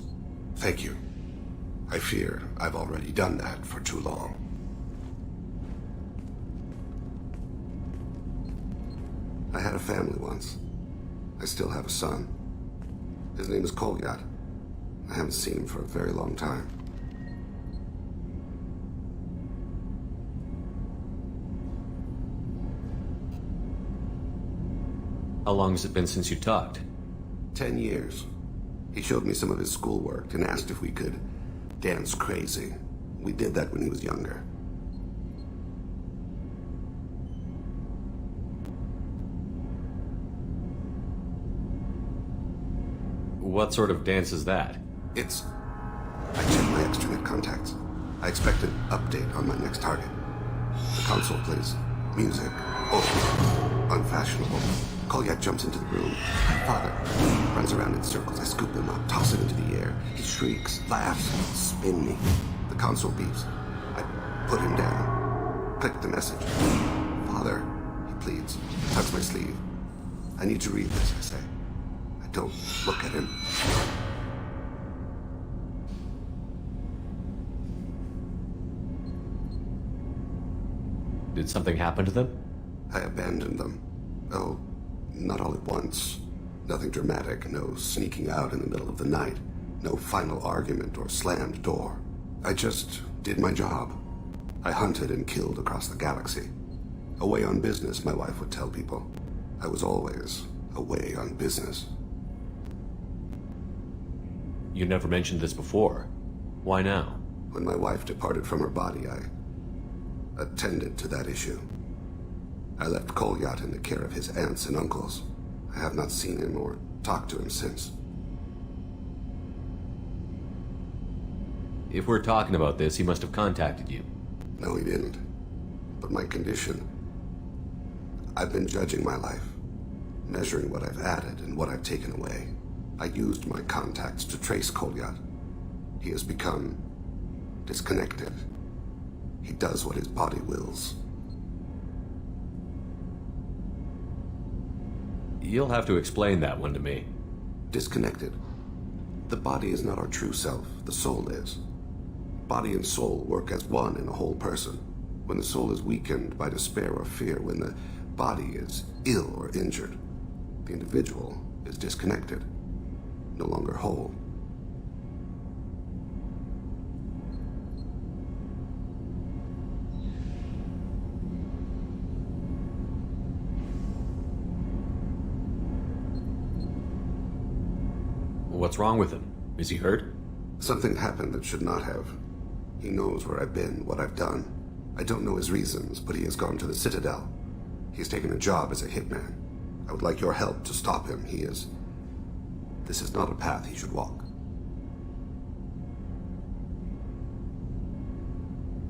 Speaker 16: Thank you. I fear I've already done that for too long. I had a family once. I still have a son. His name is Kolyat. I haven't seen him for a very long time.
Speaker 2: How long has it been since you talked?
Speaker 16: 10 years. He showed me some of his schoolwork and asked if we could dance crazy. We did that when he was younger.
Speaker 2: What sort of dance is that?
Speaker 16: I checked my extranet contacts. I expect an update on my next target. The console plays music. Oh, unfashionable. Kolyat jumps into the room. My father runs around in circles. I scoop him up, toss him into the air. He shrieks, laughs, spin me. The console beeps. I put him down. Click the message. Father, he pleads. Tugs my sleeve. I need to read this, I say. I don't look at him.
Speaker 2: Did something happen to them?
Speaker 16: I abandoned them. Oh, not all at once. Nothing dramatic, no sneaking out in the middle of the night, no final argument or slammed door. I just did my job. I hunted and killed across the galaxy. Away on business, my wife would tell people. I was always away on business.
Speaker 2: You never mentioned this before. Why now?
Speaker 16: When my wife departed from her body, I attended to that issue. I left Kolyat in the care of his aunts and uncles. I have not seen him or talked to him since.
Speaker 2: If we're talking about this, he must have contacted you.
Speaker 16: No, he didn't. But my condition... I've been judging my life, measuring what I've added and what I've taken away. I used my contacts to trace Kolyat. He has become disconnected. He does what his body wills.
Speaker 2: You'll have to explain that one to me.
Speaker 16: Disconnected. The body is not our true self, the soul is. Body and soul work as one in a whole person. When the soul is weakened by despair or fear, when the body is ill or injured, the individual is disconnected, no longer whole.
Speaker 2: What's wrong with him? Is he hurt?
Speaker 16: Something happened that should not have. He knows where I've been, what I've done. I don't know his reasons, but he has gone to the Citadel. He's taken a job as a hitman. I would like your help to stop him. This is not a path he should walk.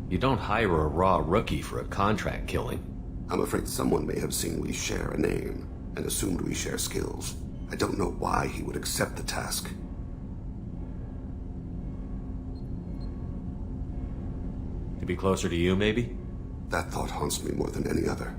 Speaker 2: You don't hire a raw rookie for a contract killing.
Speaker 16: I'm afraid someone may have seen we share a name and assumed we share skills. I don't know why he would accept the task.
Speaker 2: To be closer to you, maybe?
Speaker 16: That thought haunts me more than any other.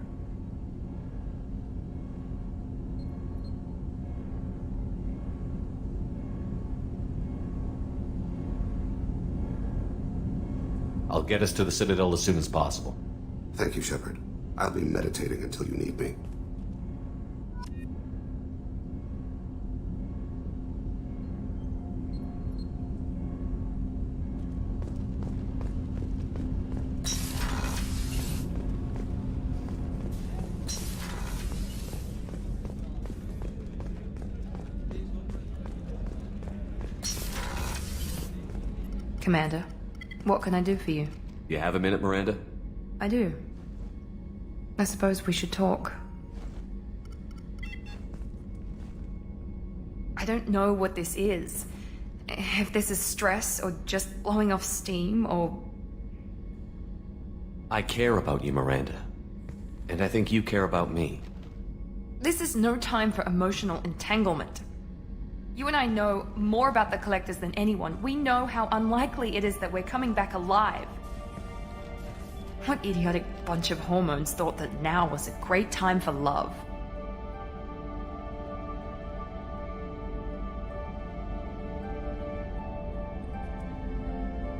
Speaker 2: I'll get us to the Citadel as soon as possible.
Speaker 16: Thank you, Shepard. I'll be meditating until you need me.
Speaker 17: Commander, what can I do for you?
Speaker 2: You have a minute, Miranda?
Speaker 17: I do. I suppose we should talk. I don't know what this is. If this is stress, or just blowing off steam, or...
Speaker 2: I care about you, Miranda. And I think you care about me.
Speaker 17: This is no time for emotional entanglement. You and I know more about the Collectors than anyone. We know how unlikely it is that we're coming back alive. What idiotic bunch of hormones thought that now was a great time for love?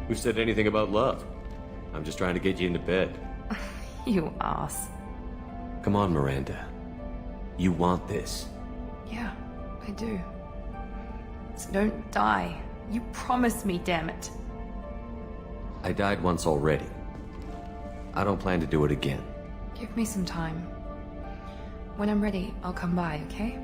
Speaker 2: Who said anything about love? I'm just trying to get you into bed.
Speaker 17: You ass.
Speaker 2: Come on, Miranda. You want this.
Speaker 17: Yeah, I do. So don't die. You promised me, damn it.
Speaker 2: I died once already. I don't plan to do it again.
Speaker 17: Give me some time. When I'm ready, I'll come by, okay?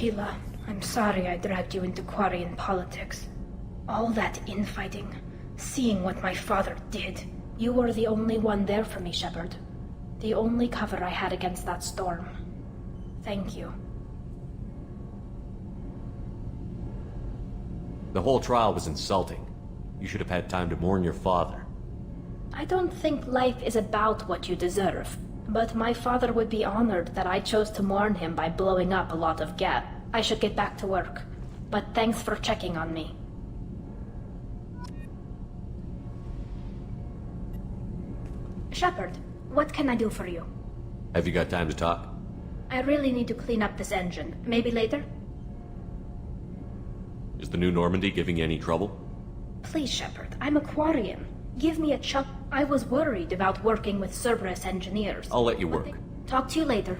Speaker 4: Keela, I'm sorry I dragged you into Quarian politics. All that infighting, seeing what my father did. You were the only one there for me, Shepard. The only cover I had against that storm. Thank you.
Speaker 2: The whole trial was insulting. You should have had time to mourn your father.
Speaker 4: I don't think life is about what you deserve, but my father would be honored that I chose to mourn him by blowing up a lot of gas. I should get back to work, but thanks for checking on me. Shepard, what can I do for you?
Speaker 2: Have you got time to talk?
Speaker 4: I really need to clean up this engine. Maybe later?
Speaker 2: Is the new Normandy giving you any trouble?
Speaker 4: Please, Shepard, I'm a Quarian. Give me a chunk. I was worried about working with Cerberus engineers.
Speaker 2: I'll let you work.
Speaker 4: Talk to you later.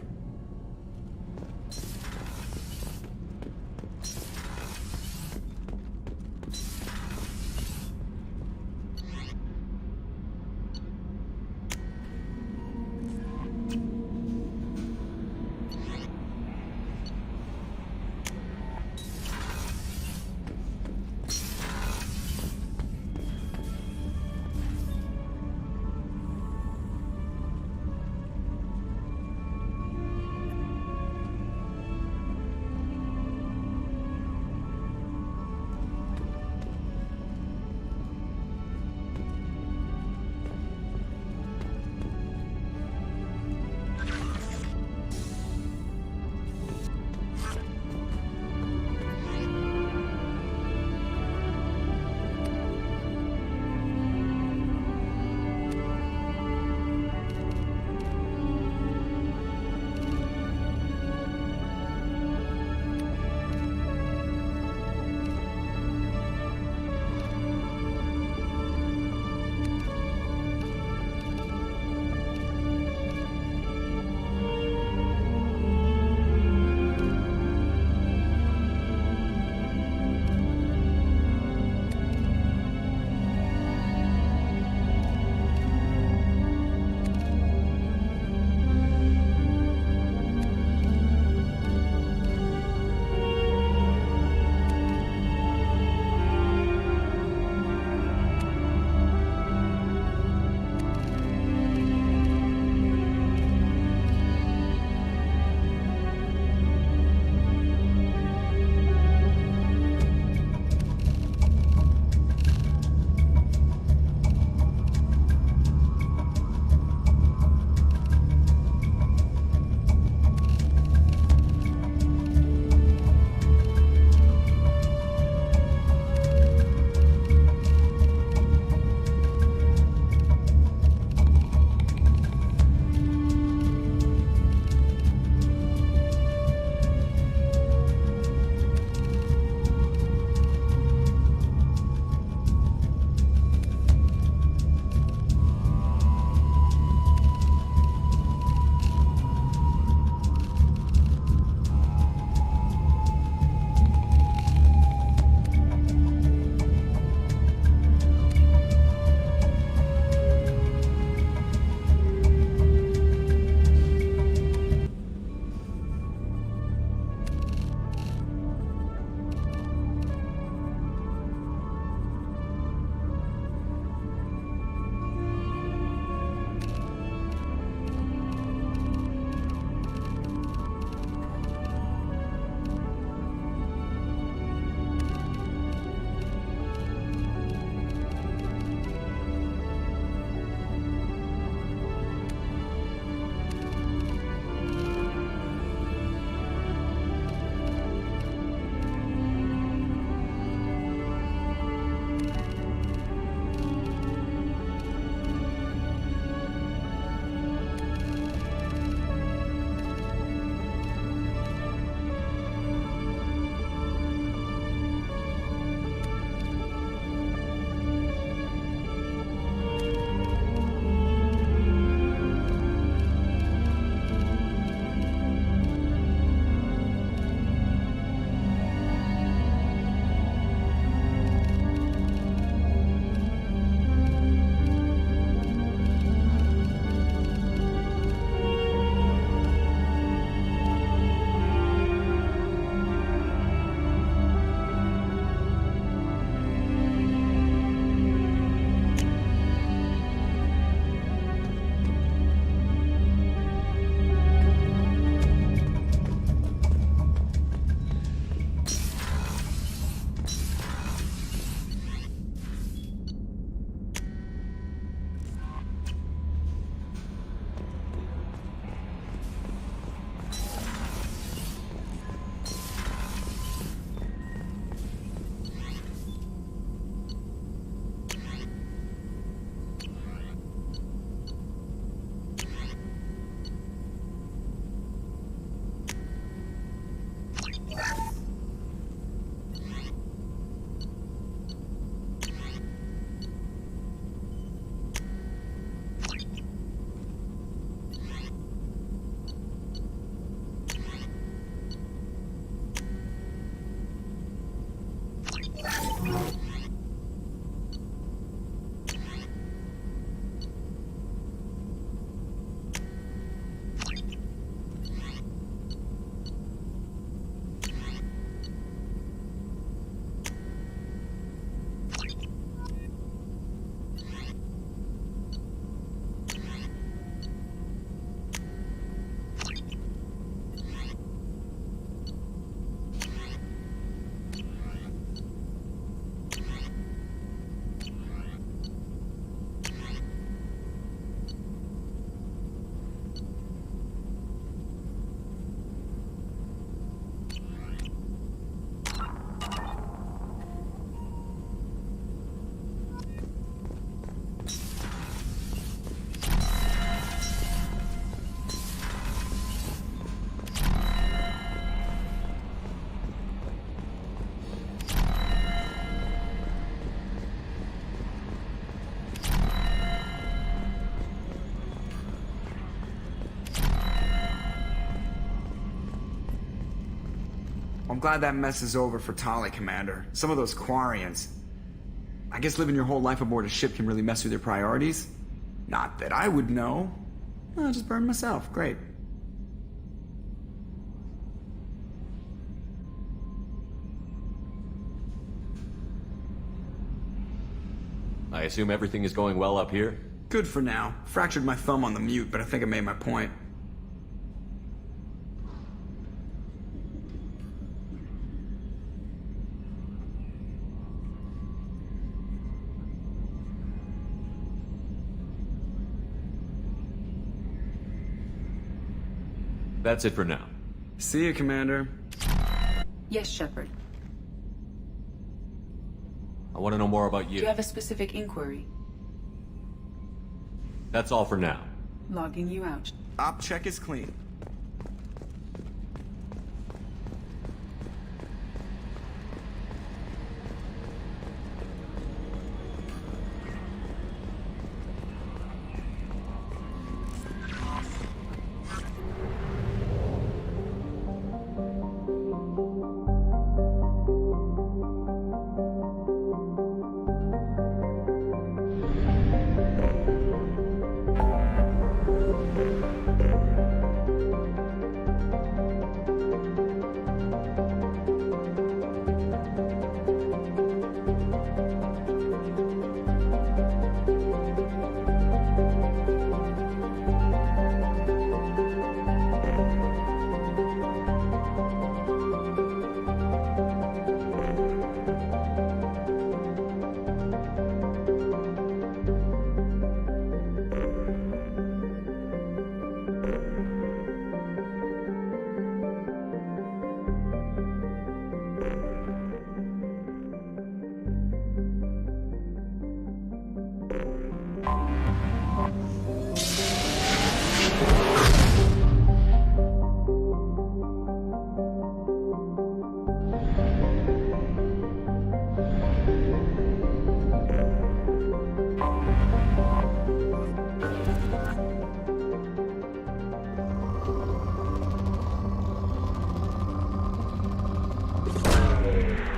Speaker 18: I'm glad that mess is over for Tali, Commander. Some of those Quarians. I guess living your whole life aboard a ship can really mess with your priorities. Not that I would know. I'll just burn myself. Great.
Speaker 2: I assume everything is going well up here?
Speaker 18: Good for now. Fractured my thumb on the mute, but I think I made my point.
Speaker 2: That's it for now.
Speaker 18: See you, Commander.
Speaker 6: Yes, Shepard.
Speaker 2: I want to know more about
Speaker 6: Do
Speaker 2: you.
Speaker 6: you have a specific inquiry?
Speaker 2: That's all for now.
Speaker 6: Logging you out.
Speaker 18: Op check is clean.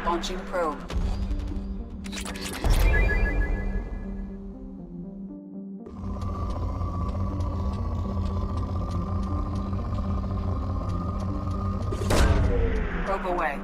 Speaker 6: Launching probe. Probe away.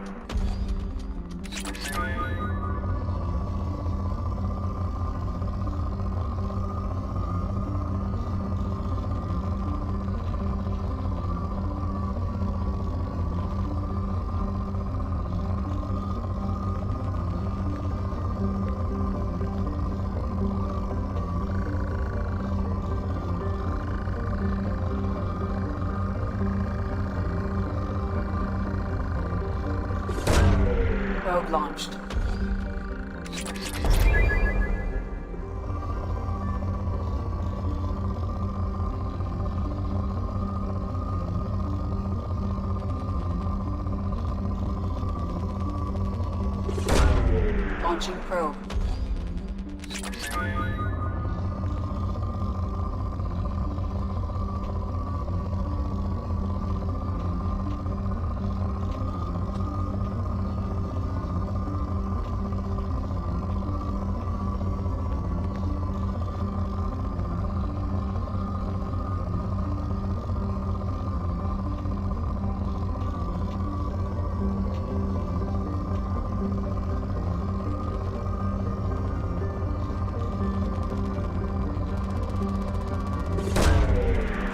Speaker 6: Probe launched. Launching probe.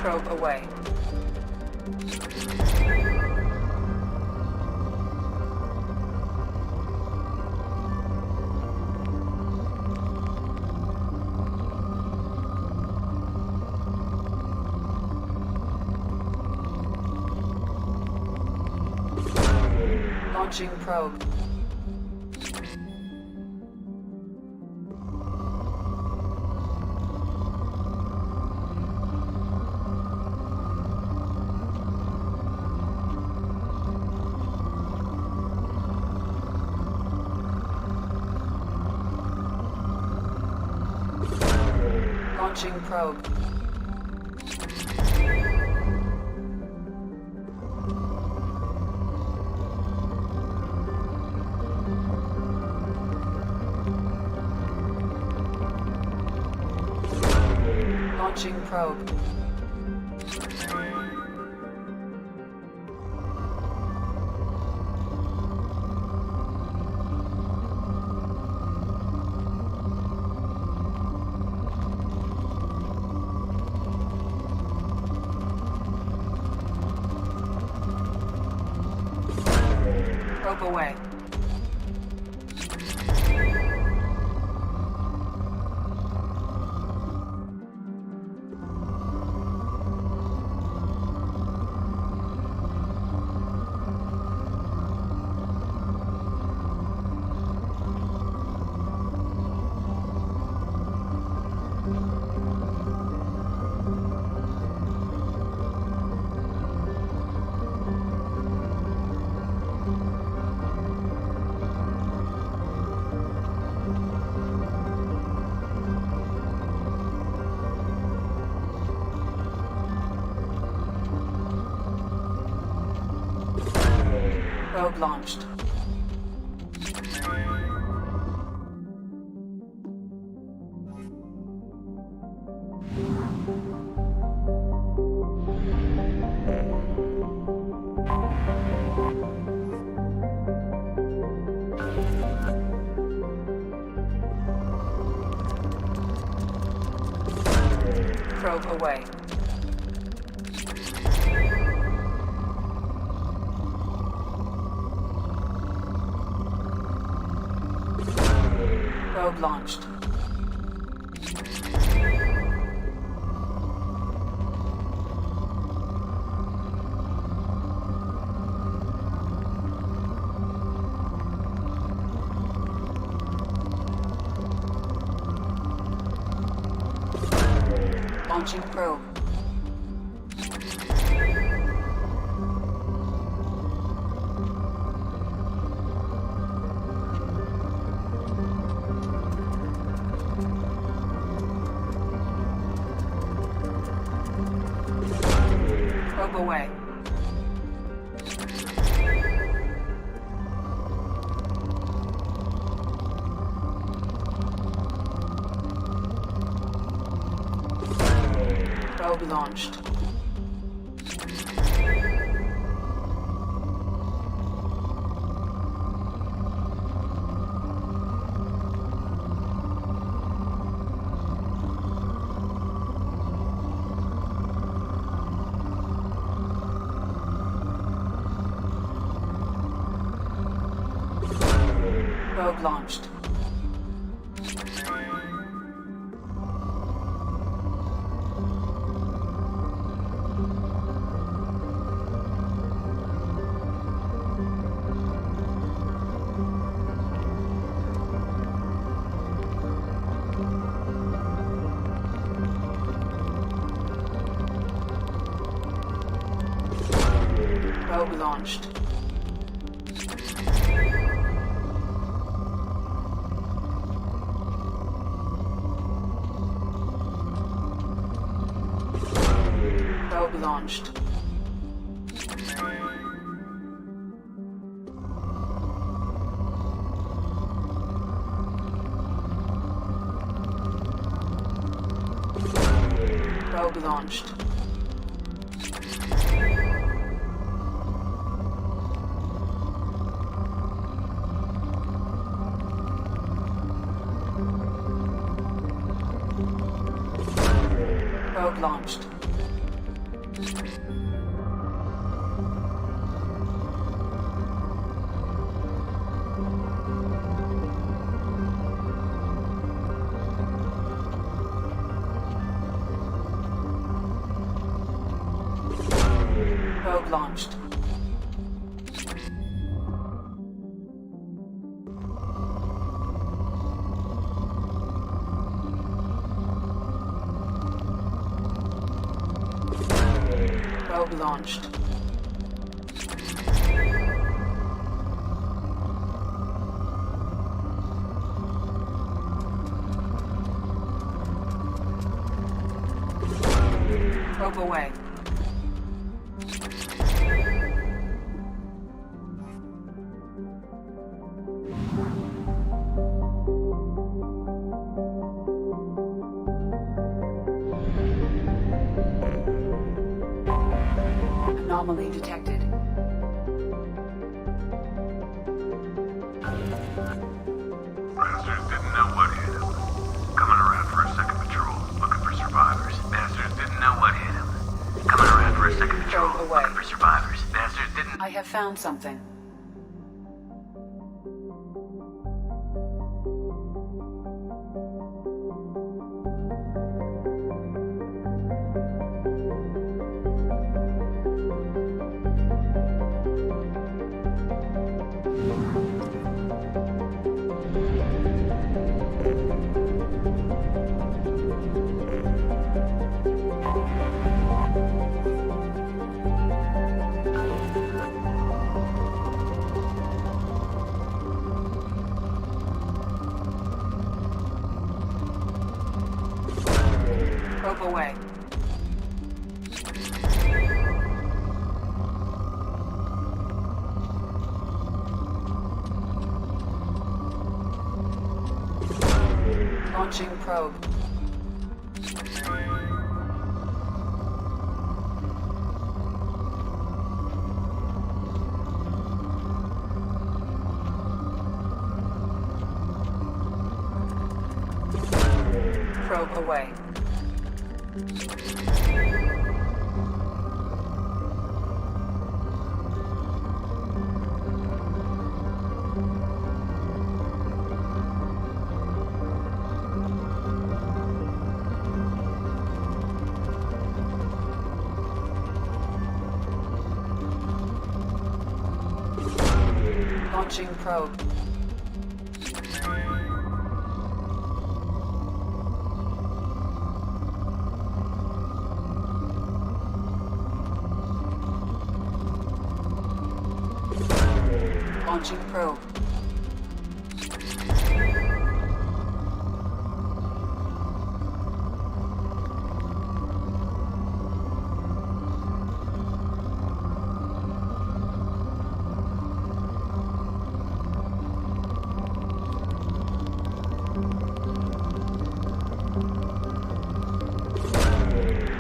Speaker 6: Probe away. Launching probe. Launching probe. Launching probe. Probe away. Probe launched. Probe away. Probe launched. Launching probe. Probe away. Probe launched. Probe launched. Probe launched. Probe launched. Probe launched. Probe launched. Probe launched. Probe launched. Probe away. Anomaly detected.
Speaker 19: Bastards didn't know what hit him. Coming around for a second patrol, looking for survivors. Bastards didn't know what hit him. Coming around for a second patrol, looking for survivors. Bastards didn't...
Speaker 6: I have found something. Probe away. Launching probe. Probe away. Launching probe. Launching probe.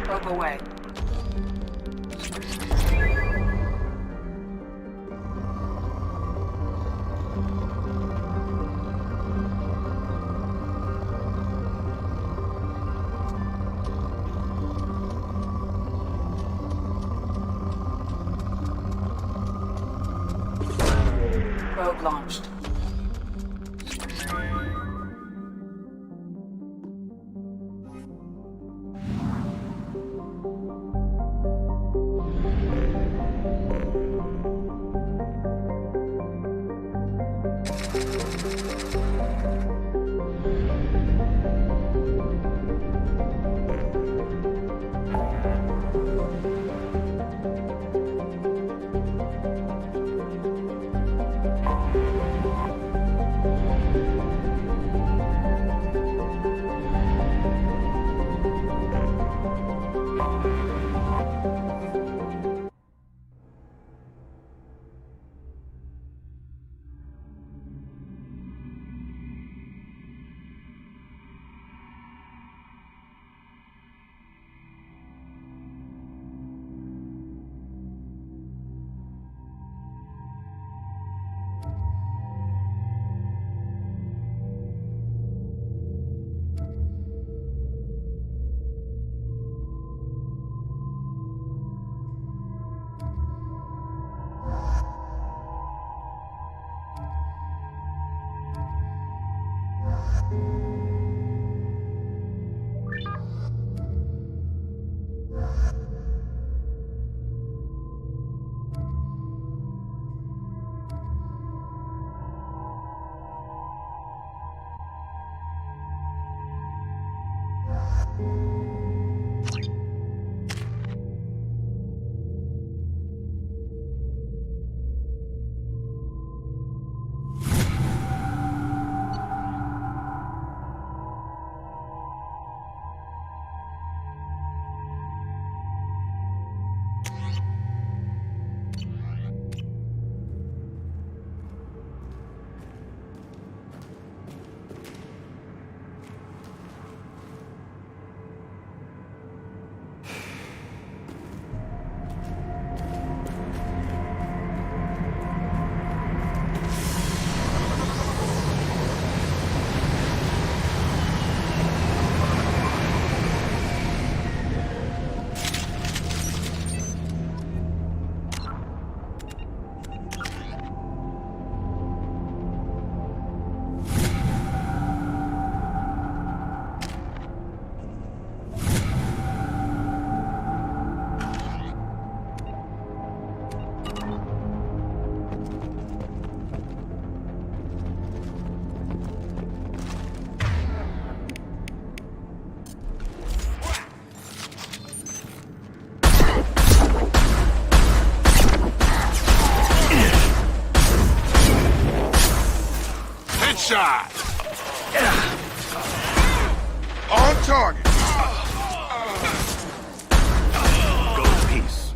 Speaker 6: Probe away. Probe launched.
Speaker 20: shot. On target.
Speaker 2: Go in peace.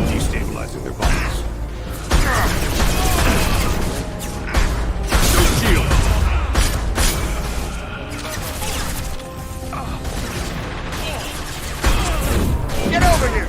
Speaker 2: Destabilizing their bodies. No shield.
Speaker 20: Get over here.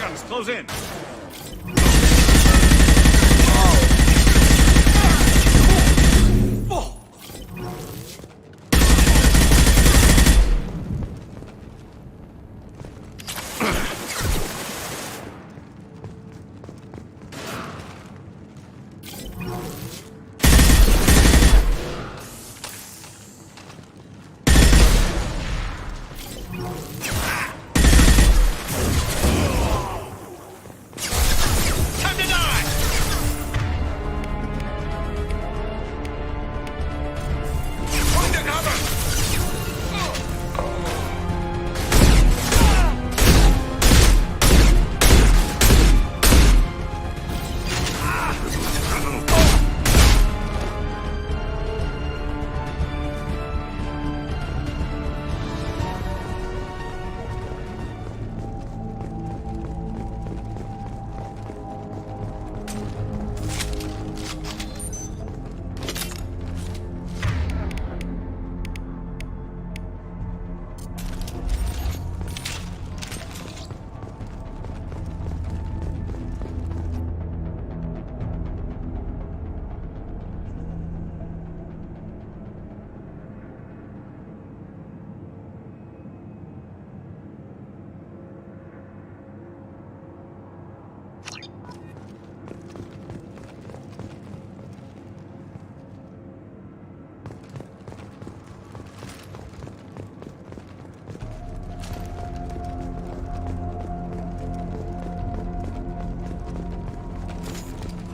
Speaker 20: guns, close in.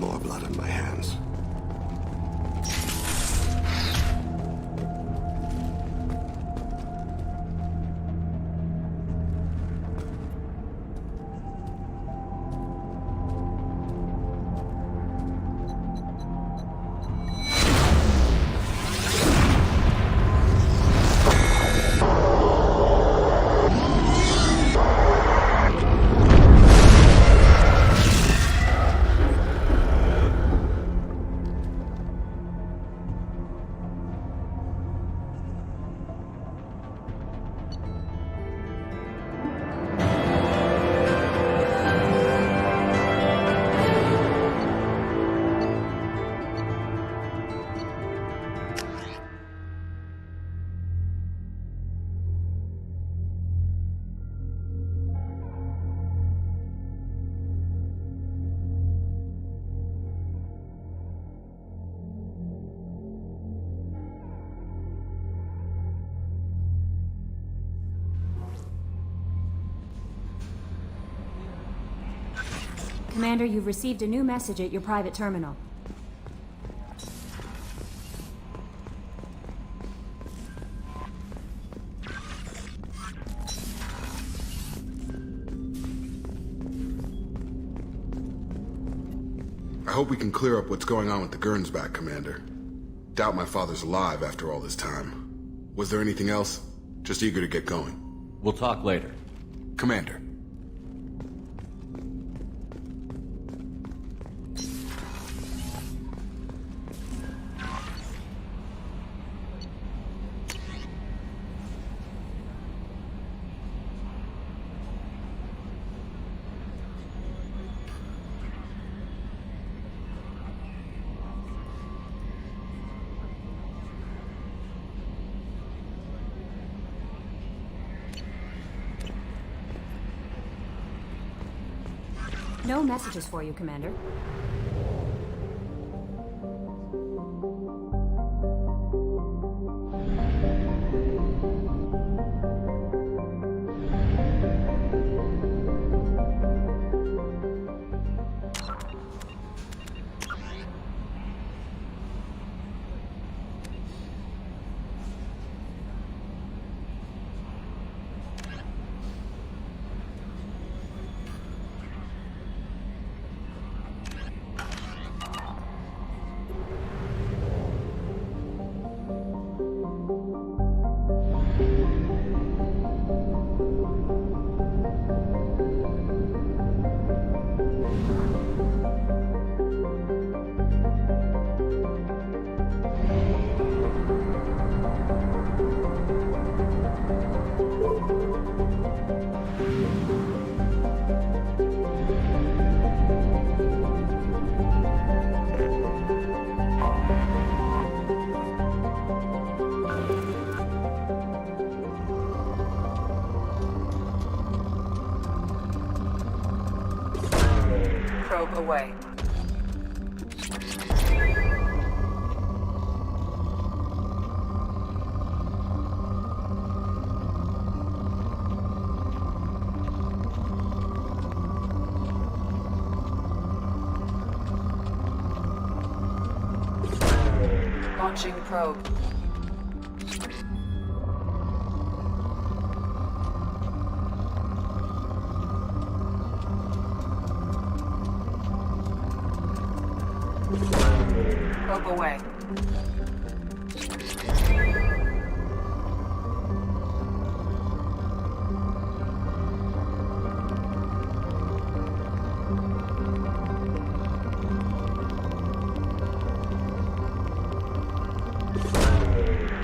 Speaker 16: More blood on my hands.
Speaker 15: Commander, you've received a new message at your private terminal.
Speaker 21: I hope we can clear up what's going on with the Gernsback, Commander. Doubt my father's alive after all this time. Was there anything else? Just eager to get going.
Speaker 22: We'll talk later.
Speaker 21: Commander.
Speaker 15: No messages for you, Commander.
Speaker 6: probe away. Launching probe. Probe away.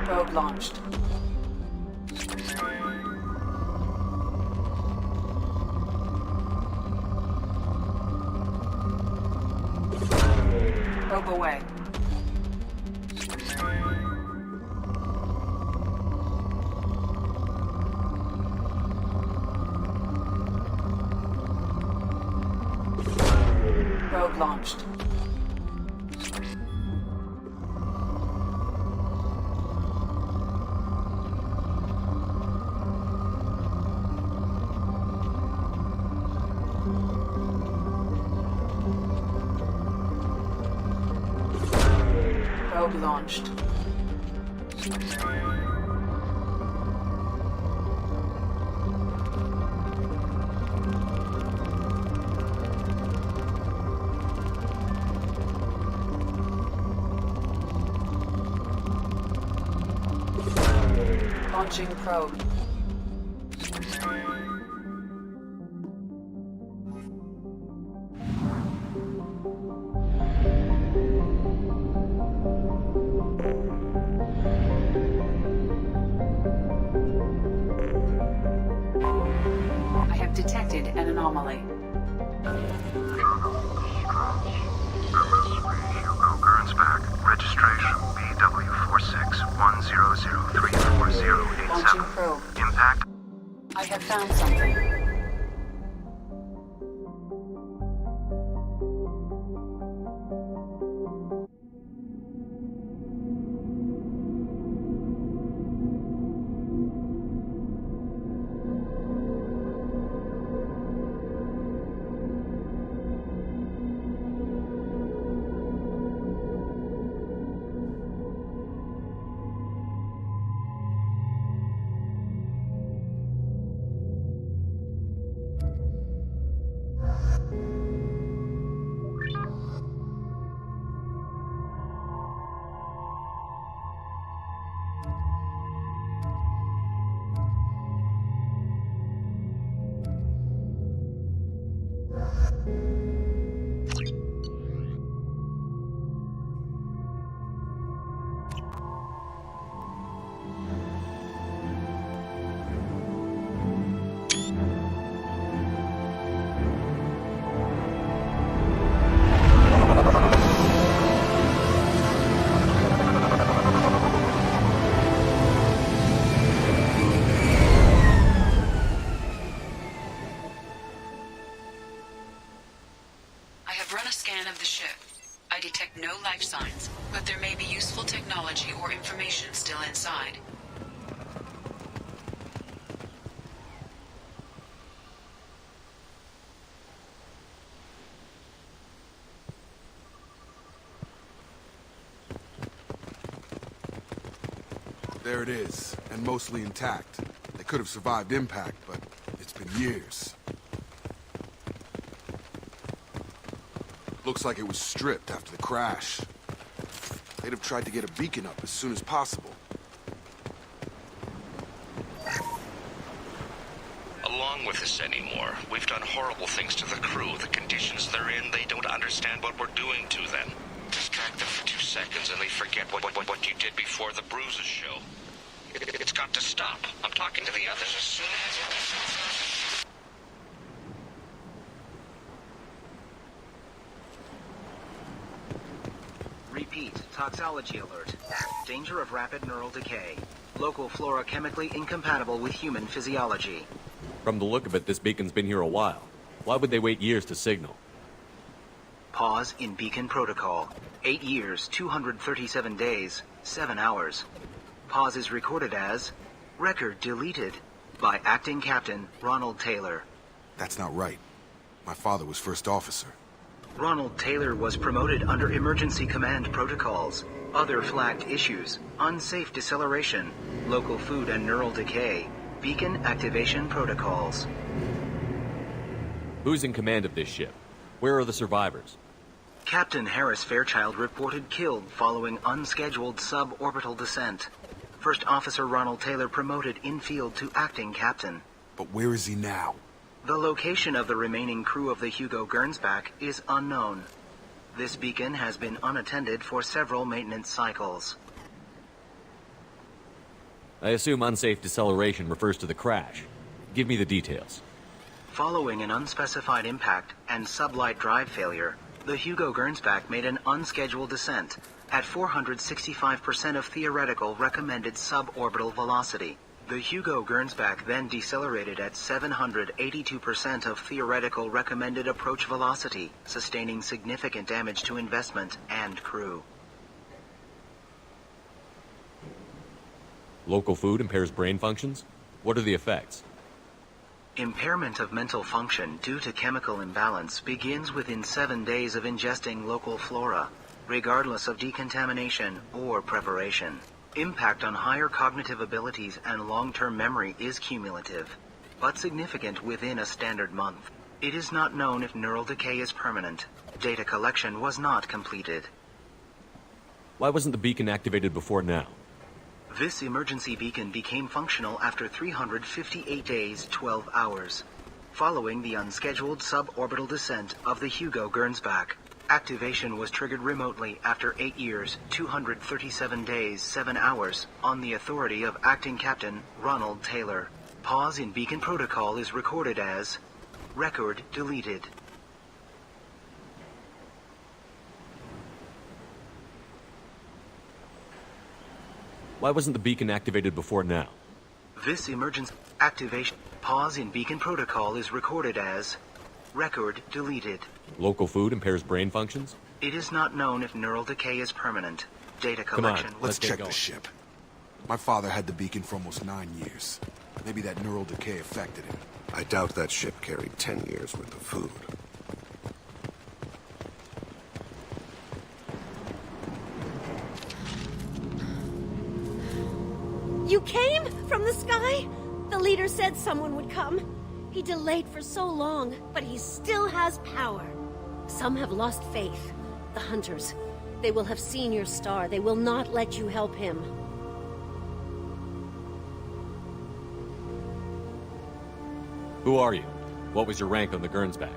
Speaker 6: Probe launched. Probe away. Probe launched. Probe launched. Launching probe. I have detected an anomaly.
Speaker 19: Hugo Gernsback. Registration BW4610034087.
Speaker 6: Launching probe.
Speaker 19: Impact.
Speaker 6: I have found something.
Speaker 1: I have run a scan of the ship. I detect no life signs, but there may be useful technology or information still inside.
Speaker 21: There it is, and mostly intact. They could have survived impact, but it's been years. Looks like it was stripped after the crash. They'd have tried to get a beacon up as soon as possible.
Speaker 11: Along with this anymore. We've done horrible things to the crew. The conditions they're in, they don't understand what we're doing to them. Distract them for 2 seconds and they forget what you did before the bruises show. It's got to stop. I'm talking to the others as soon as...
Speaker 10: Repeat, toxology alert. Danger of rapid neural decay. Local flora chemically incompatible with human physiology.
Speaker 22: From the look of it, this beacon's been here a while. Why would they wait years to signal?
Speaker 10: Pause in Beacon Protocol. 8 years, 237 days, 7 hours. Pause is recorded as record deleted by Acting Captain Ronald Taylor.
Speaker 21: That's not right. My father was first officer.
Speaker 10: Ronald Taylor was promoted under emergency command protocols. Other flagged issues: unsafe deceleration, local food and neural decay, beacon activation protocols.
Speaker 12: Who's in command of this ship? Where are the survivors?
Speaker 10: Captain Harris Fairchild reported killed following unscheduled suborbital descent. First Officer Ronald Taylor promoted in-field to acting captain.
Speaker 21: But where is he now?
Speaker 10: The location of the remaining crew of the Hugo Gernsback is unknown. This beacon has been unattended for several maintenance cycles.
Speaker 12: I assume unsafe deceleration refers to the crash. Give me the details.
Speaker 10: Following an unspecified impact and sublight drive failure, the Hugo Gernsback made an unscheduled descent at 465% of theoretical recommended suborbital velocity. The Hugo Gernsback then decelerated at 782% of theoretical recommended approach velocity, sustaining significant damage to investment and crew.
Speaker 12: Local food impairs brain functions? What are the effects?
Speaker 10: Impairment of mental function due to chemical imbalance begins within 7 days of ingesting local flora, regardless of decontamination or preparation. Impact on higher cognitive abilities and long-term memory is cumulative, but significant within a standard month. It is not known if neural decay is permanent. Data collection was not completed.
Speaker 12: Why wasn't the beacon activated before now?
Speaker 10: This emergency beacon became functional after 358 days, 12 hours, following the unscheduled suborbital descent of the Hugo Gernsback. Activation was triggered remotely after 8 years, 237 days, 7 hours, on the authority of Acting Captain Ronald Taylor. Pause in Beacon Protocol is recorded as record deleted.
Speaker 12: Why wasn't the beacon activated before now?
Speaker 10: This emergency activation pause in Beacon Protocol is recorded as record deleted.
Speaker 12: Local food impairs brain functions?
Speaker 10: It is not known if neural decay is permanent. Data collection...
Speaker 21: Come on, let's check the ship. My father had the beacon for almost 9 years. Maybe that neural decay affected him.
Speaker 16: I doubt that ship carried 10 years worth of food.
Speaker 22: You came from the sky? The leader said someone would come. He delayed for so long, but he still has power. Some have lost faith. The hunters. They will have seen your star. They will not let you help him.
Speaker 12: Who are you? What was your rank on the Gernsback?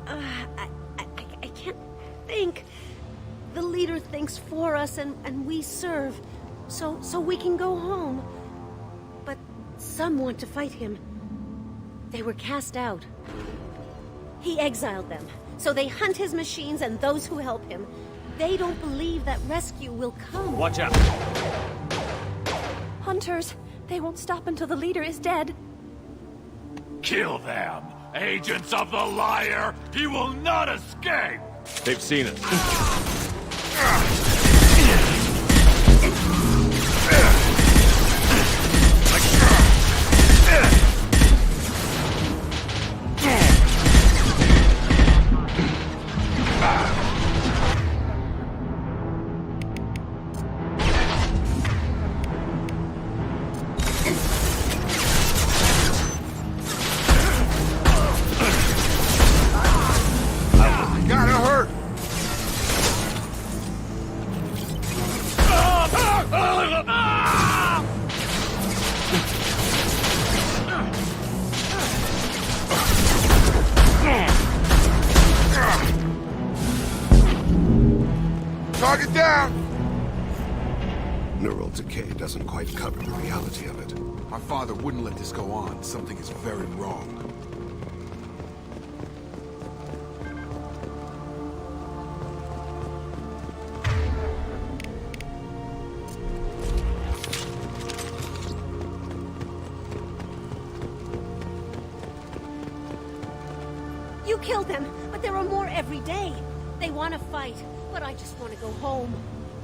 Speaker 22: I can't think. The leader thinks for us and we serve. So we can go home. But some want to fight him. They were cast out. He exiled them, so they hunt his machines and those who help him. They don't believe that rescue will come.
Speaker 12: Watch out!
Speaker 22: Hunters, they won't stop until the leader is dead.
Speaker 23: Kill them! Agents of the liar! He will not escape!
Speaker 12: They've seen us.
Speaker 20: Gotta hurt! Target down!
Speaker 16: Neural decay doesn't quite cover the reality of it.
Speaker 21: My father wouldn't let this go on. Something is very wrong.
Speaker 22: You killed them, but there are more every day. They want to fight, but I just want to go home.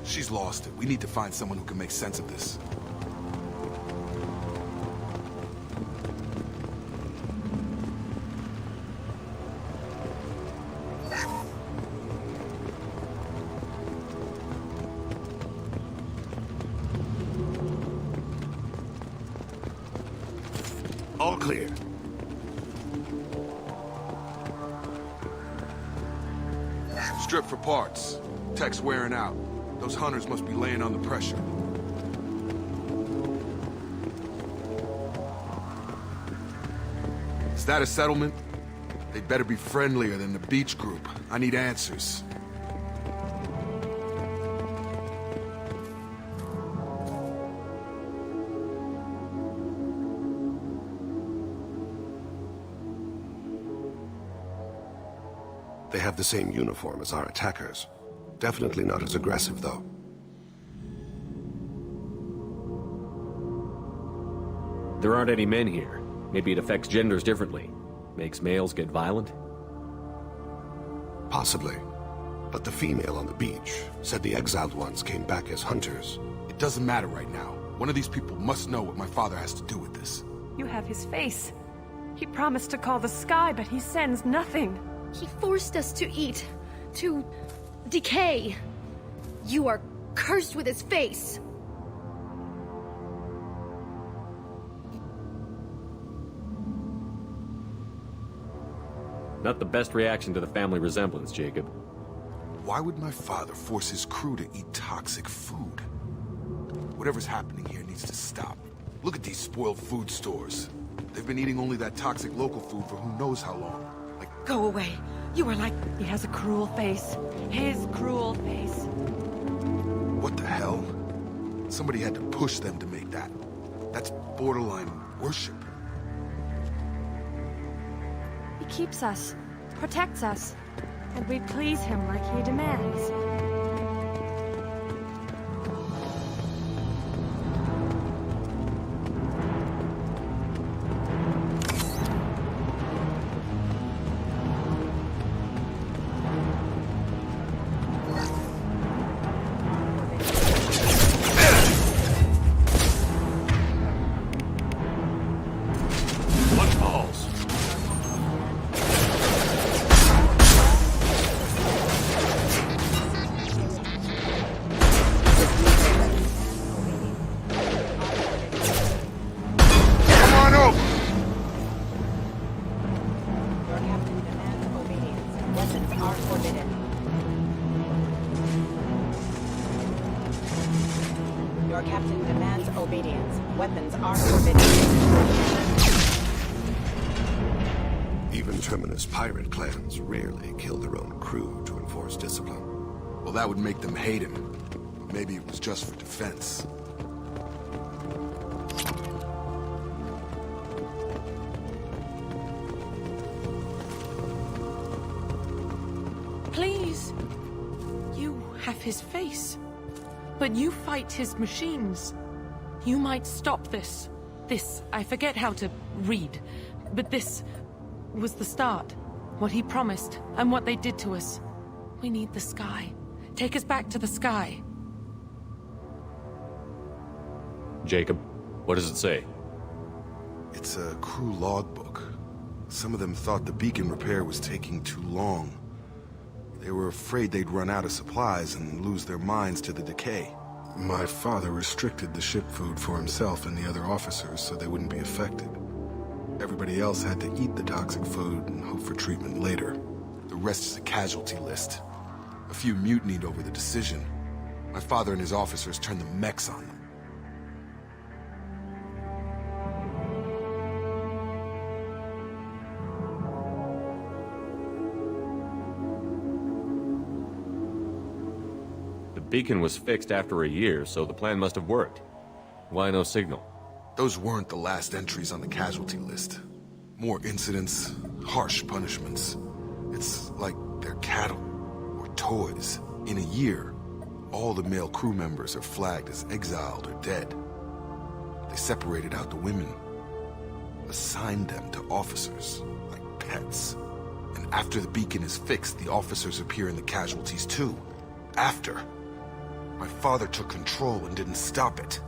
Speaker 21: She's lost it. We need to find someone who can make sense of this.
Speaker 16: All clear.
Speaker 21: Strip for parts. Tech's wearing out. Those hunters must be laying under pressure. Is that a settlement? They'd better be friendlier than the beach group. I need answers.
Speaker 16: They have the same uniform as our attackers. Definitely not as aggressive, though.
Speaker 12: There aren't any men here. Maybe it affects genders differently. Makes males get violent?
Speaker 16: Possibly. But the female on the beach said the exiled ones came back as hunters.
Speaker 21: It doesn't matter right now. One of these people must know what my father has to do with this.
Speaker 3: You have his face. He promised to call the sky, but he sends nothing.
Speaker 22: He forced us to eat, to decay. You are cursed with his face.
Speaker 12: Not the best reaction to the family resemblance, Jacob.
Speaker 21: Why would my father force his crew to eat toxic food? Whatever's happening here needs to stop. Look at these spoiled food stores. They've been eating only that toxic local food for who knows how long.
Speaker 3: Go away. You are like... He has a cruel face. His cruel face.
Speaker 21: What the hell? Somebody had to push them to make that. That's borderline worship.
Speaker 3: He keeps us, protects us, and we please him like he demands.
Speaker 16: Pirate clans rarely kill their own crew to enforce discipline.
Speaker 21: Well, that would make them hate him. Maybe it was just for defense.
Speaker 3: Please. You have his face. But you fight his machines. You might stop this. This, I forget how to read. But this was the start. What he promised, and what they did to us. We need the sky. Take us back to the sky.
Speaker 12: Jacob, what does it say?
Speaker 21: It's a crew logbook. Some of them thought the beacon repair was taking too long. They were afraid they'd run out of supplies and lose their minds to the decay. My father restricted the ship food for himself and the other officers so they wouldn't be affected. Everybody else had to eat the toxic food and hope for treatment later. The rest is a casualty list. A few mutinied over the decision. My father and his officers turned the mechs on them.
Speaker 12: The beacon was fixed after a year, so the plan must have worked. Why no signal?
Speaker 21: Those weren't the last entries on the casualty list. More incidents, harsh punishments. It's like they're cattle or toys. In a year, all the male crew members are flagged as exiled or dead. They separated out the women, assigned them to officers like pets. And after the beacon is fixed, the officers appear in the casualties too. After. My father took control and didn't stop it.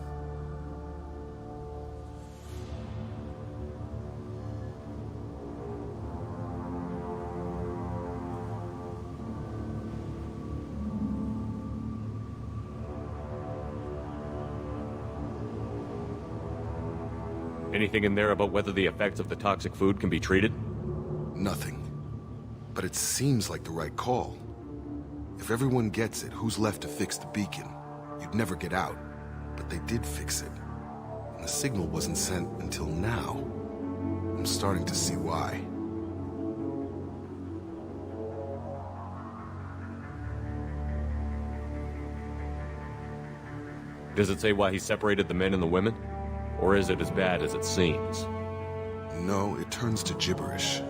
Speaker 12: Anything in there about whether the effects of the toxic food can be treated?
Speaker 21: Nothing. But it seems like the right call. If everyone gets it, who's left to fix the beacon? You'd never get out. But they did fix it. And the signal wasn't sent until now. I'm starting to see why.
Speaker 12: Does it say why he separated the men and the women? Or is it as bad as it seems?
Speaker 21: No, it turns to gibberish.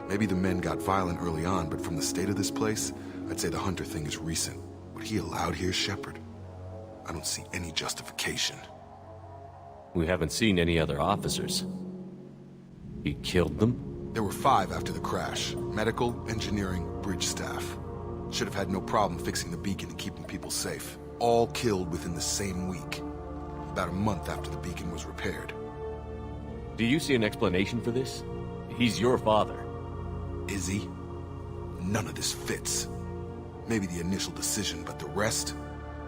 Speaker 21: Maybe the men got violent early on, but from the state of this place, I'd say the Hunter thing is recent. What he allowed here, Shepard? I don't see any justification.
Speaker 12: We haven't seen any other officers. He killed them?
Speaker 21: There were 5 after the crash. Medical, engineering, bridge staff. Should have had no problem fixing the beacon and keeping people safe. All killed within the same week. About a month after the beacon was repaired.
Speaker 12: Do you see an explanation for this? He's your father.
Speaker 21: Is he? None of this fits. Maybe the initial decision, but the rest?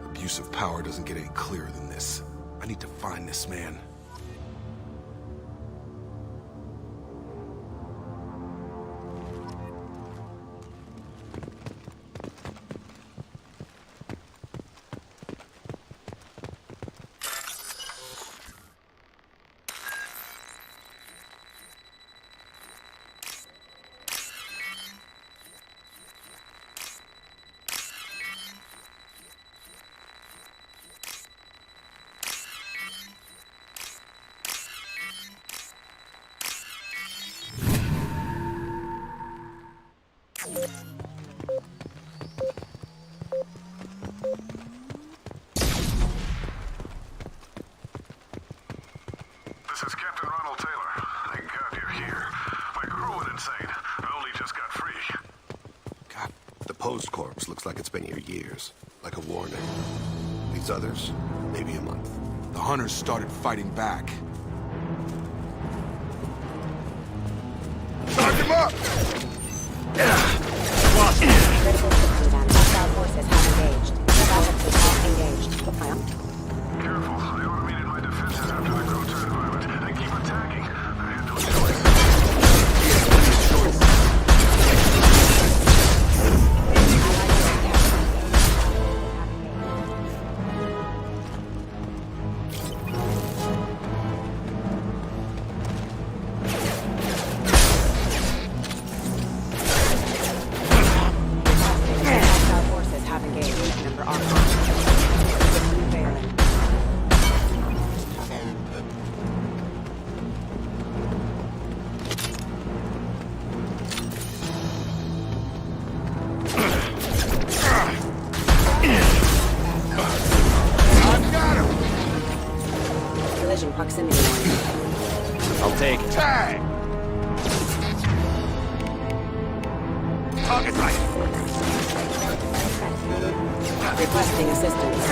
Speaker 21: Abuse of power doesn't get any clearer than this. I need to find this man.
Speaker 19: This is Captain Ronald Taylor. Thank God you're here. My crew went insane. I only just got free.
Speaker 16: God, the posed corpse looks like it's been here years. Like a warning. These others, maybe a month.
Speaker 21: The Hunters started fighting back.
Speaker 20: Knock him up!
Speaker 7: Critical system down. Hostile forces have engaged. Offensive have engaged.
Speaker 19: Careful. I automated my defenses after the crew turned violent. They keep attacking. I had no choice.
Speaker 7: Hostile forces have engaged. Number online. Failing. Collision proximity warning.
Speaker 12: I'll take it.
Speaker 20: Tag! Target right.
Speaker 7: Requesting assistance.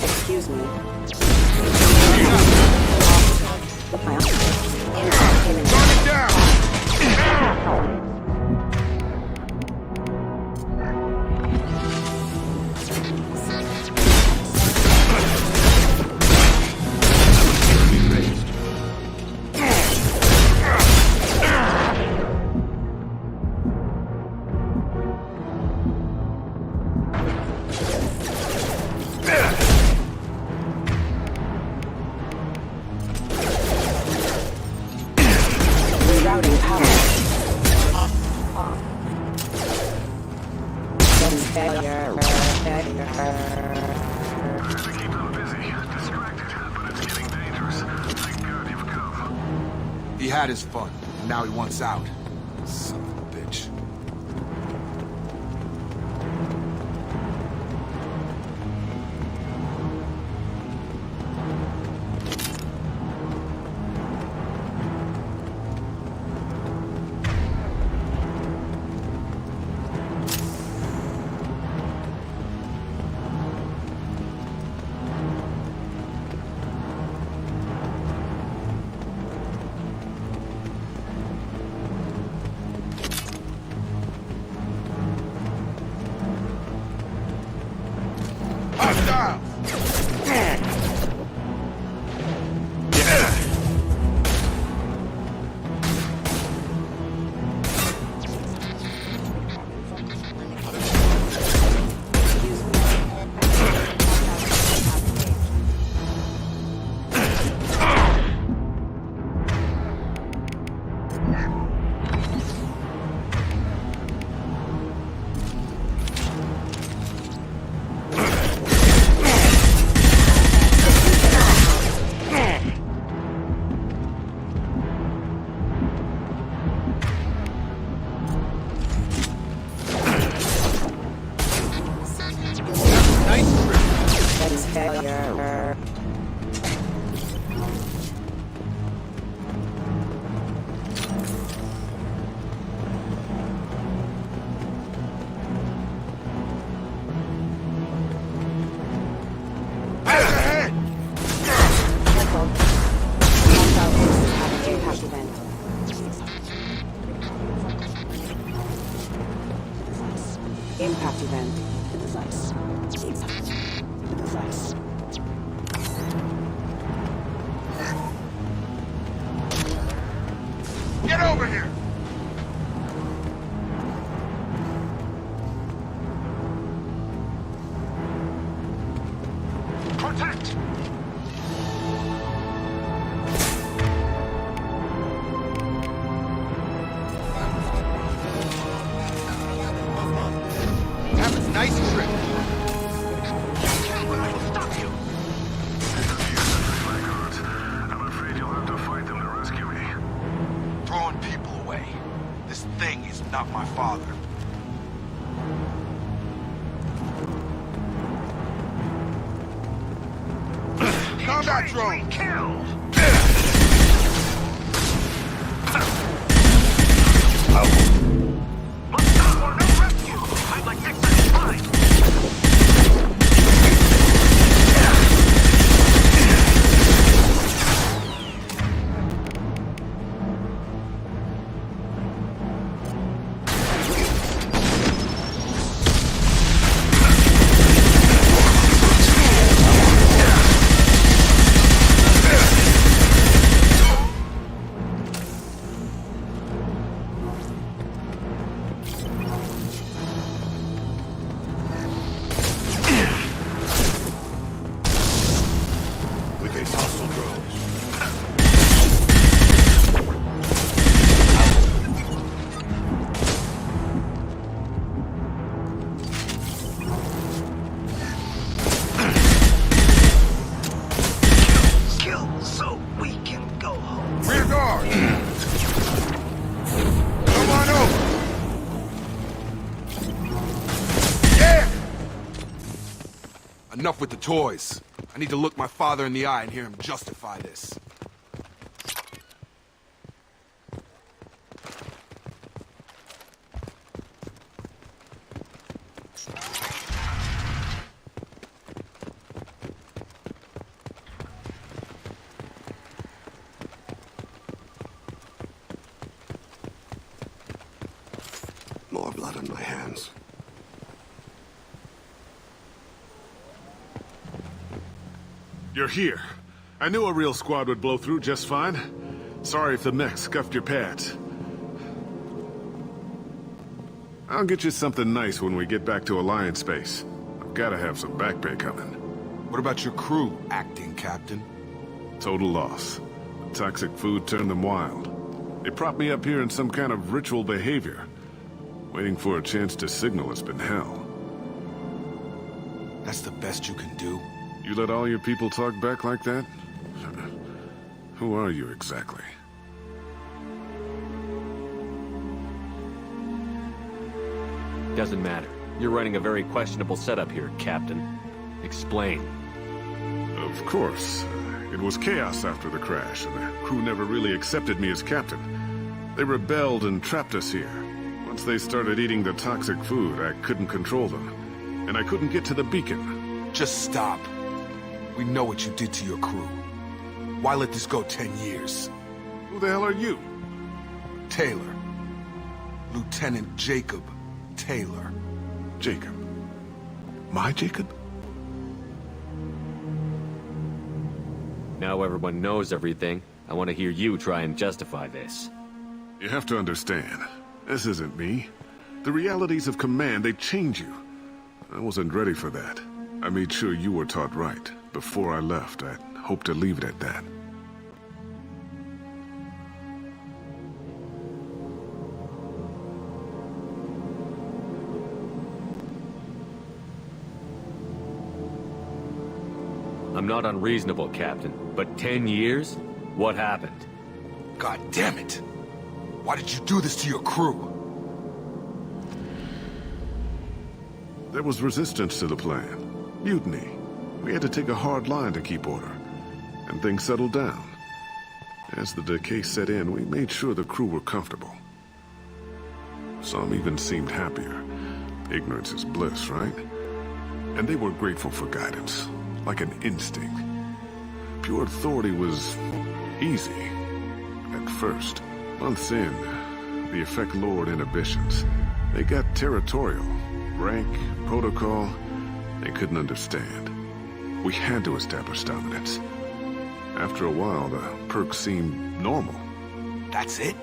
Speaker 7: Excuse me.
Speaker 20: Target down!
Speaker 7: Rerouting power. Failure.
Speaker 19: To keep them busy, distracted, but it's getting dangerous. Thank God you've come.
Speaker 21: He had his fun, and now he wants out. Son of a bitch. father. Combat drone!
Speaker 11: Killed!
Speaker 19: I'd like to fine.
Speaker 21: Enough with the toys. I need to look my father in the eye and hear him justify this.
Speaker 16: More blood on my hands.
Speaker 21: You're here. I knew a real squad would blow through just fine. Sorry if the mech scuffed your pads. I'll get you something nice when we get back to Alliance base. I've gotta have some back pay coming. What about your crew, acting captain? Total loss. The toxic food turned them wild. They propped me up here in some kind of ritual behavior. Waiting for a chance to signal has been hell. That's the best you can do? You let all your people talk back like that? Who are you exactly?
Speaker 12: Doesn't matter. You're running a very questionable setup here, Captain. Explain.
Speaker 21: Of course. It was chaos after the crash, and the crew never really accepted me as captain. They rebelled and trapped us here. Once they started eating the toxic food, I couldn't control them. And I couldn't get to the beacon. Just stop. We know what you did to your crew. Why let this go 10 years? Who the hell are you? Taylor. Lieutenant Jacob Taylor. Jacob? My Jacob?
Speaker 12: Now everyone knows everything. I want to hear you try and justify this.
Speaker 21: You have to understand. This isn't me. The realities of command, they change you. I wasn't ready for that. I made sure you were taught right. Before I left, I hoped to leave it at that.
Speaker 12: I'm not unreasonable, Captain, but 10 years? What happened?
Speaker 21: God damn it! Why did you do this to your crew? There was resistance to the plan. Mutiny. We had to take a hard line to keep order. And things settled down. As the decay set in, we made sure the crew were comfortable. Some even seemed happier. Ignorance is bliss, right? And they were grateful for guidance, like an instinct. Pure authority was easy. At first. Months in, the effect lowered inhibitions. They got territorial. Rank, protocol, they couldn't understand. We had to establish dominance. After a while, the perks seemed normal. That's it?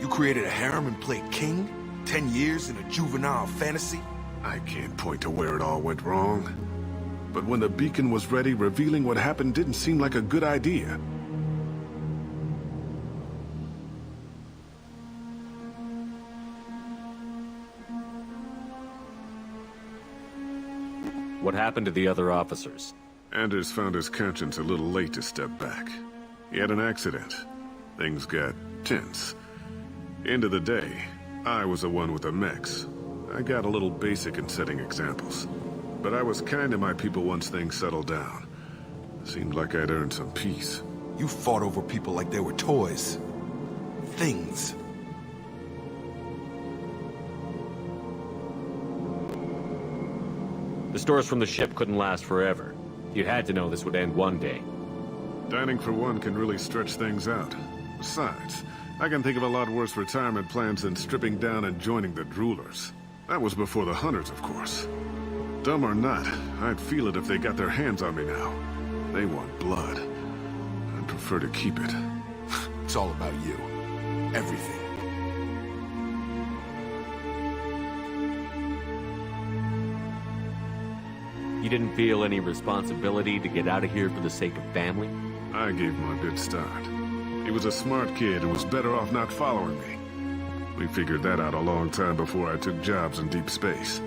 Speaker 21: You created a harem and played king? 10 years in a juvenile fantasy? I can't point to where it all went wrong. But when the beacon was ready, revealing what happened didn't seem like a good idea.
Speaker 12: What happened to the other officers?
Speaker 21: Anders found his conscience a little late to step back. He had an accident. Things got tense. End of the day, I was the one with the mechs. I got a little basic in setting examples. But I was kind to my people once things settled down. Seemed like I'd earned some peace. You fought over people like they were toys. Things.
Speaker 12: The stores from the ship couldn't last forever. You had to know this would end one day.
Speaker 21: Dining for one can really stretch things out. Besides, I can think of a lot worse retirement plans than stripping down and joining the droolers. That was before the hunters, of course. Dumb or not, I'd feel it if they got their hands on me now. They want blood. I'd prefer to keep it. It's all about you. Everything.
Speaker 12: You didn't feel any responsibility to get out of here for the sake of family?
Speaker 21: I gave him a good start. He was a smart kid and was better off not following me. We figured that out a long time before I took jobs in deep space.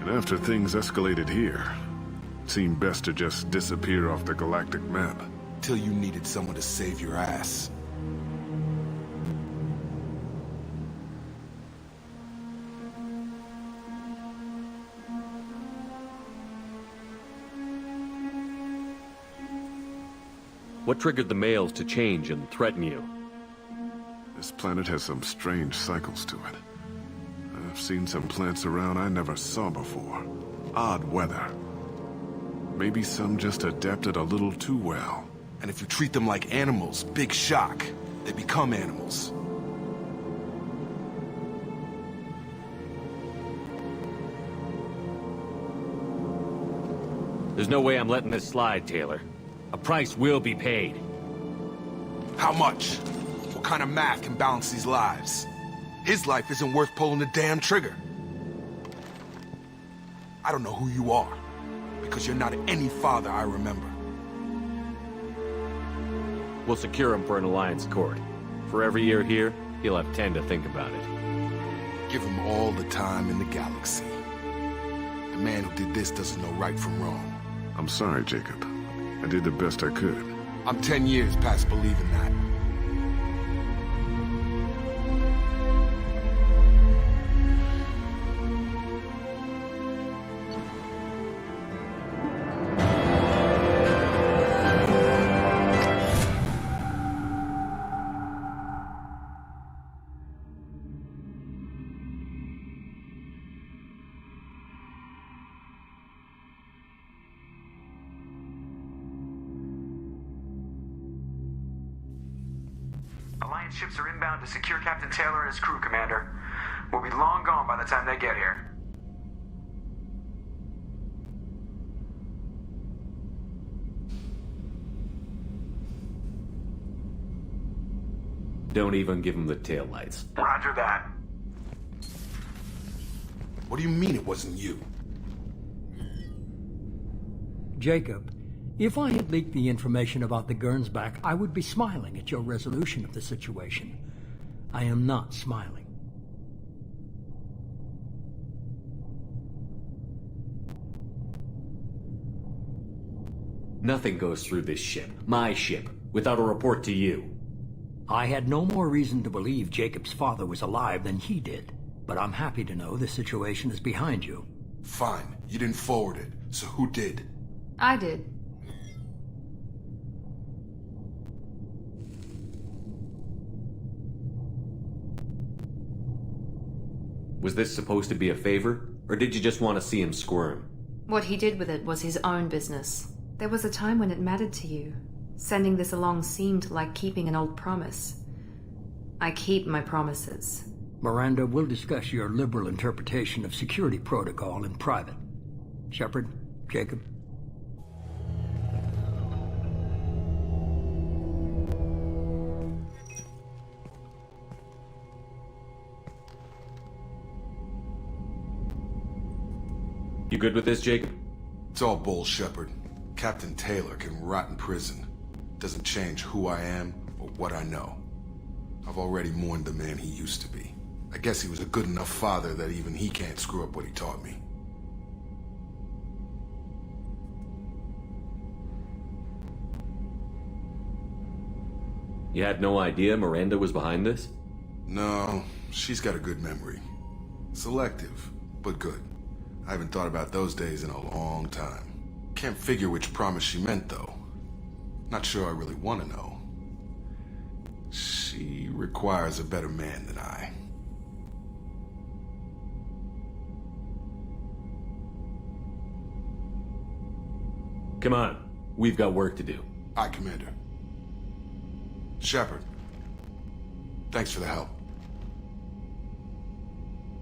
Speaker 21: And after things escalated here, it seemed best to just disappear off the galactic map. Till you needed someone to save your ass.
Speaker 12: What triggered the males to change and threaten you?
Speaker 21: This planet has some strange cycles to it. I've seen some plants around I never saw before. Odd weather. Maybe some just adapted a little too well. And if you treat them like animals, big shock. They become animals.
Speaker 12: There's no way I'm letting this slide, Taylor. A price will be paid.
Speaker 21: How much? What kind of math can balance these lives? His life isn't worth pulling the damn trigger. I don't know who you are, because you're not any father I remember.
Speaker 12: We'll secure him for an Alliance court. For every year here, he'll have 10 to think about it.
Speaker 21: Give him all the time in the galaxy. The man who did this doesn't know right from wrong. I'm sorry, Jacob. I did the best I could. I'm 10 years past believing that.
Speaker 8: Alliance ships are inbound to secure Captain Taylor and his crew, Commander. We'll be long gone by the time they get here.
Speaker 12: Don't even give him the taillights.
Speaker 8: Roger that.
Speaker 21: What do you mean it wasn't you?
Speaker 9: Jacob, if I had leaked the information about the Gernsback, I would be smiling at your resolution of the situation. I am not smiling.
Speaker 12: Nothing goes through this ship, my ship, without a report to you.
Speaker 9: I had no more reason to believe Jacob's father was alive than he did, but I'm happy to know the situation is behind you.
Speaker 21: Fine, you didn't forward it, so who did?
Speaker 17: I did.
Speaker 12: Was this supposed to be a favor, or did you just want to see him squirm?
Speaker 17: What he did with it was his own business. There was a time when it mattered to you. Sending this along seemed like keeping an old promise. I keep my promises.
Speaker 9: Miranda, we'll discuss your liberal interpretation of security protocol in private. Shepard, Jacob.
Speaker 12: You good with this, Jacob?
Speaker 21: It's all bull, Shepard. Captain Taylor can rot in prison. Doesn't change who I am or what I know. I've already mourned the man he used to be. I guess he was a good enough father that even he can't screw up what he taught me.
Speaker 12: You had no idea Miranda was behind this?
Speaker 21: No, she's got a good memory. Selective, but good. I haven't thought about those days in a long time. Can't figure which promise she meant, though. Not sure I really want to know. She requires a better man than I.
Speaker 12: Come on. We've got work to do.
Speaker 21: Aye, Commander. Shepard. Thanks for the help.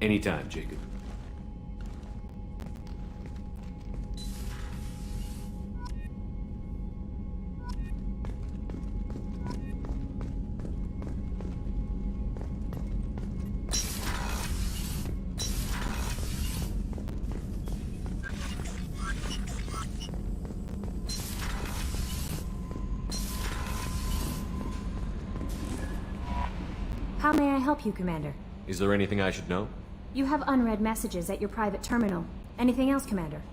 Speaker 12: Anytime, Jacob.
Speaker 15: How may I help you, Commander?
Speaker 12: Is there anything I should know?
Speaker 15: You have unread messages at your private terminal. Anything else, Commander?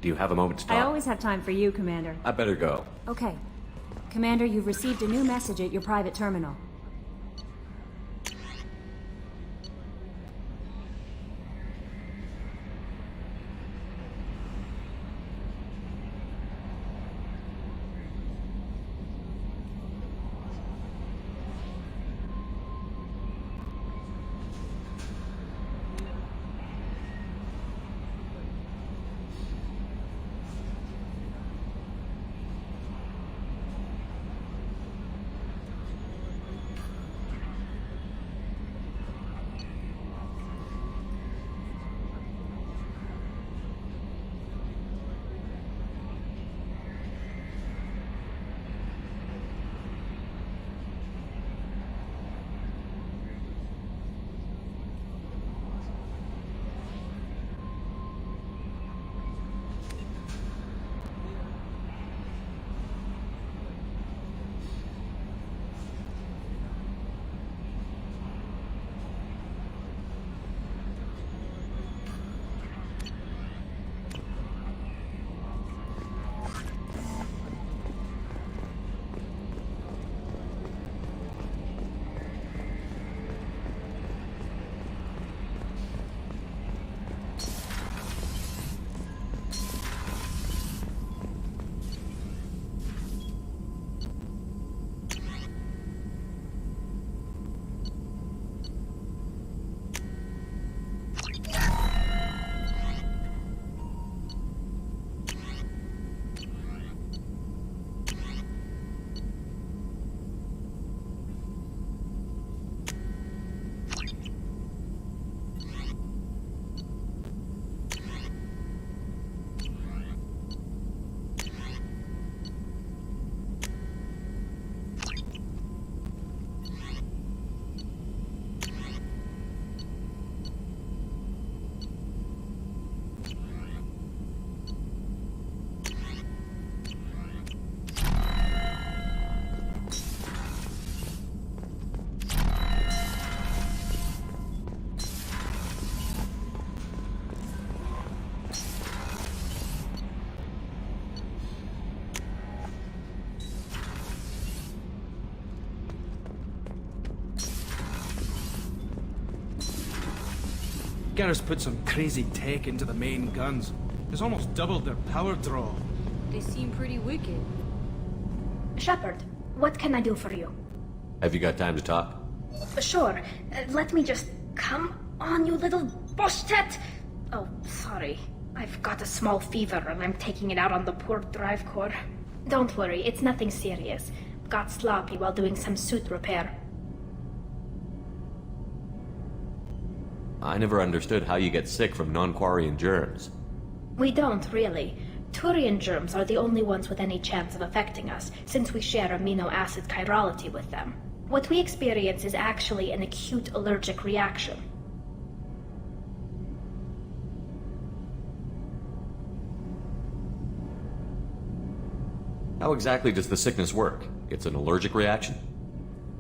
Speaker 12: Do you have a moment to talk?
Speaker 15: I always have time for you, Commander.
Speaker 12: I better go.
Speaker 15: Okay. Commander, you've received a new message at your private terminal.
Speaker 5: Garrus put some crazy tech into the main guns. It's almost doubled their power draw.
Speaker 22: They seem pretty wicked.
Speaker 4: Shepard, what can I do for you?
Speaker 12: Have you got time to talk?
Speaker 4: Sure. Let me just... Come on, you little bushtet! Oh, sorry. I've got a small fever and I'm taking it out on the poor drive core. Don't worry, it's nothing serious. Got sloppy while doing some suit repair.
Speaker 12: I never understood how you get sick from non-Quarian germs.
Speaker 4: We don't, really. Turian germs are the only ones with any chance of affecting us, since we share amino acid chirality with them. What we experience is actually an acute allergic reaction.
Speaker 12: How exactly does the sickness work? It's an allergic reaction?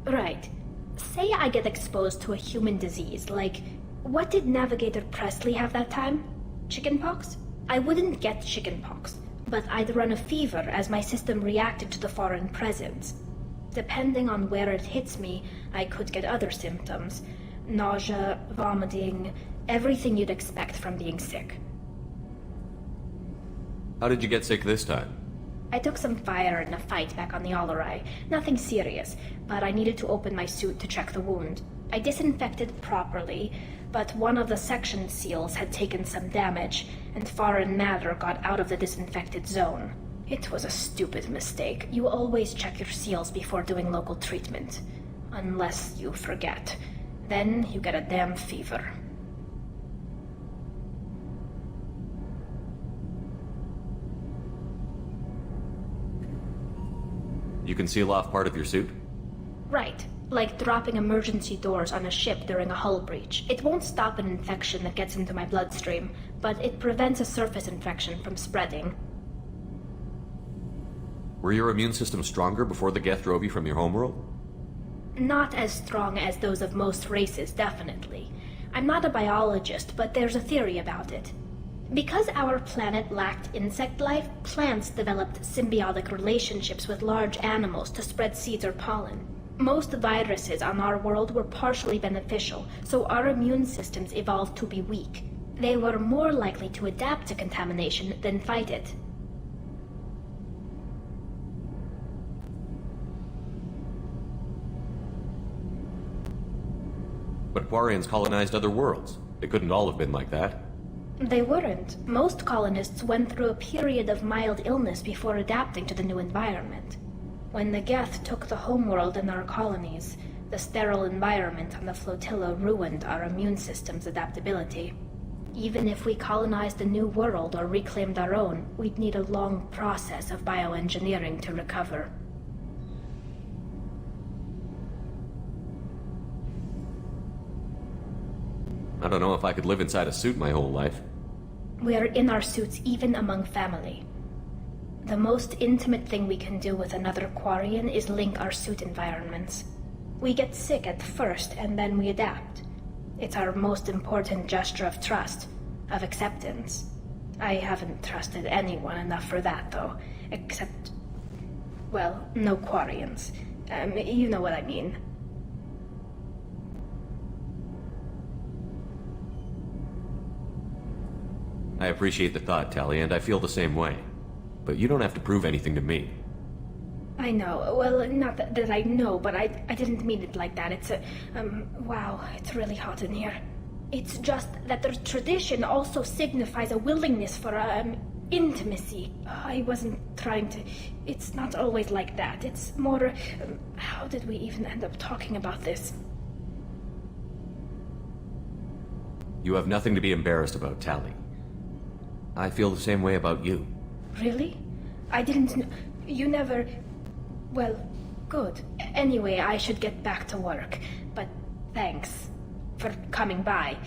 Speaker 4: Right. Say I get exposed to a human disease, like... What did Navigator Presley have that time? Chickenpox? I wouldn't get chickenpox, but I'd run a fever as my system reacted to the foreign presence. Depending on where it hits me, I could get other symptoms. Nausea, vomiting, everything you'd expect from being sick.
Speaker 12: How did you get sick this time?
Speaker 4: I took some fire in a fight back on the Alarai. Nothing serious, but I needed to open my suit to check the wound. I disinfected properly, but one of the section seals had taken some damage, and foreign matter got out of the disinfected zone. It was a stupid mistake. You always check your seals before doing local treatment. Unless you forget. Then you get a damn fever.
Speaker 12: You can seal off part of your suit?
Speaker 4: Right. Like dropping emergency doors on a ship during a hull breach. It won't stop an infection that gets into my bloodstream, but it prevents a surface infection from spreading.
Speaker 12: Were your immune system stronger before the Geth drove you from your homeworld?
Speaker 4: Not as strong as those of most races, definitely. I'm not a biologist, but there's a theory about it. Because our planet lacked insect life, plants developed symbiotic relationships with large animals to spread seeds or pollen. Most viruses on our world were partially beneficial, so our immune systems evolved to be weak. They were more likely to adapt to contamination than fight it.
Speaker 12: But Quarians colonized other worlds. They couldn't all have been like that.
Speaker 4: They weren't. Most colonists went through a period of mild illness before adapting to the new environment. When the Geth took the homeworld and our colonies, the sterile environment on the flotilla ruined our immune system's adaptability. Even if we colonized a new world or reclaimed our own, we'd need a long process of bioengineering to recover.
Speaker 12: I don't know if I could live inside a suit my whole life.
Speaker 4: We are in our suits even among family. The most intimate thing we can do with another Quarian is link our suit environments. We get sick at first, and then we adapt. It's our most important gesture of trust, of acceptance. I haven't trusted anyone enough for that, though. Except... well, no Quarians. You know what I mean.
Speaker 12: I appreciate the thought, Tali, and I feel the same way. But you don't have to prove anything to me.
Speaker 4: I know. Well, not that I know, but I didn't mean it like that. It's wow, it's really hot in here. It's just that the tradition also signifies a willingness for, intimacy. I wasn't trying to... It's not always like that. It's more... how did we even end up talking about this?
Speaker 12: You have nothing to be embarrassed about, Tali. I feel the same way about you.
Speaker 4: Really? I didn't you never... Well, good. Anyway, I should get back to work. But thanks for coming by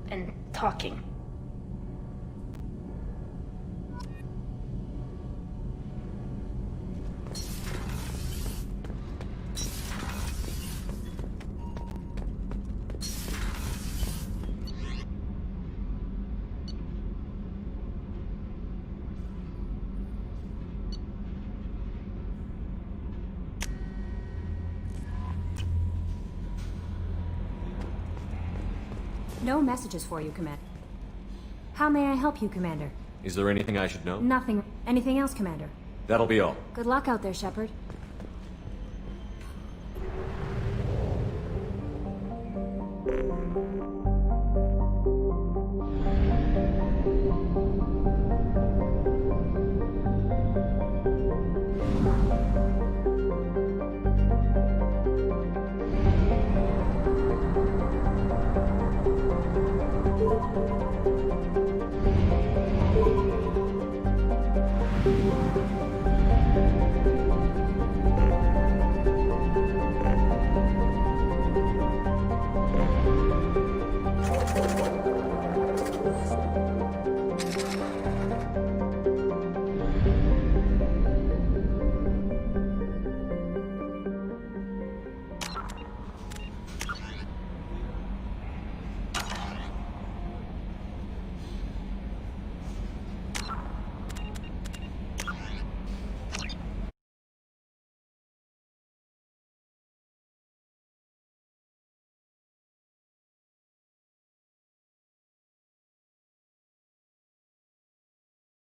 Speaker 4: and talking.
Speaker 15: No messages for you, Commander. How may I help you, Commander?
Speaker 12: Is there anything I should know?
Speaker 15: Nothing. Anything else, Commander?
Speaker 12: That'll be all.
Speaker 15: Good luck out there, Shepard.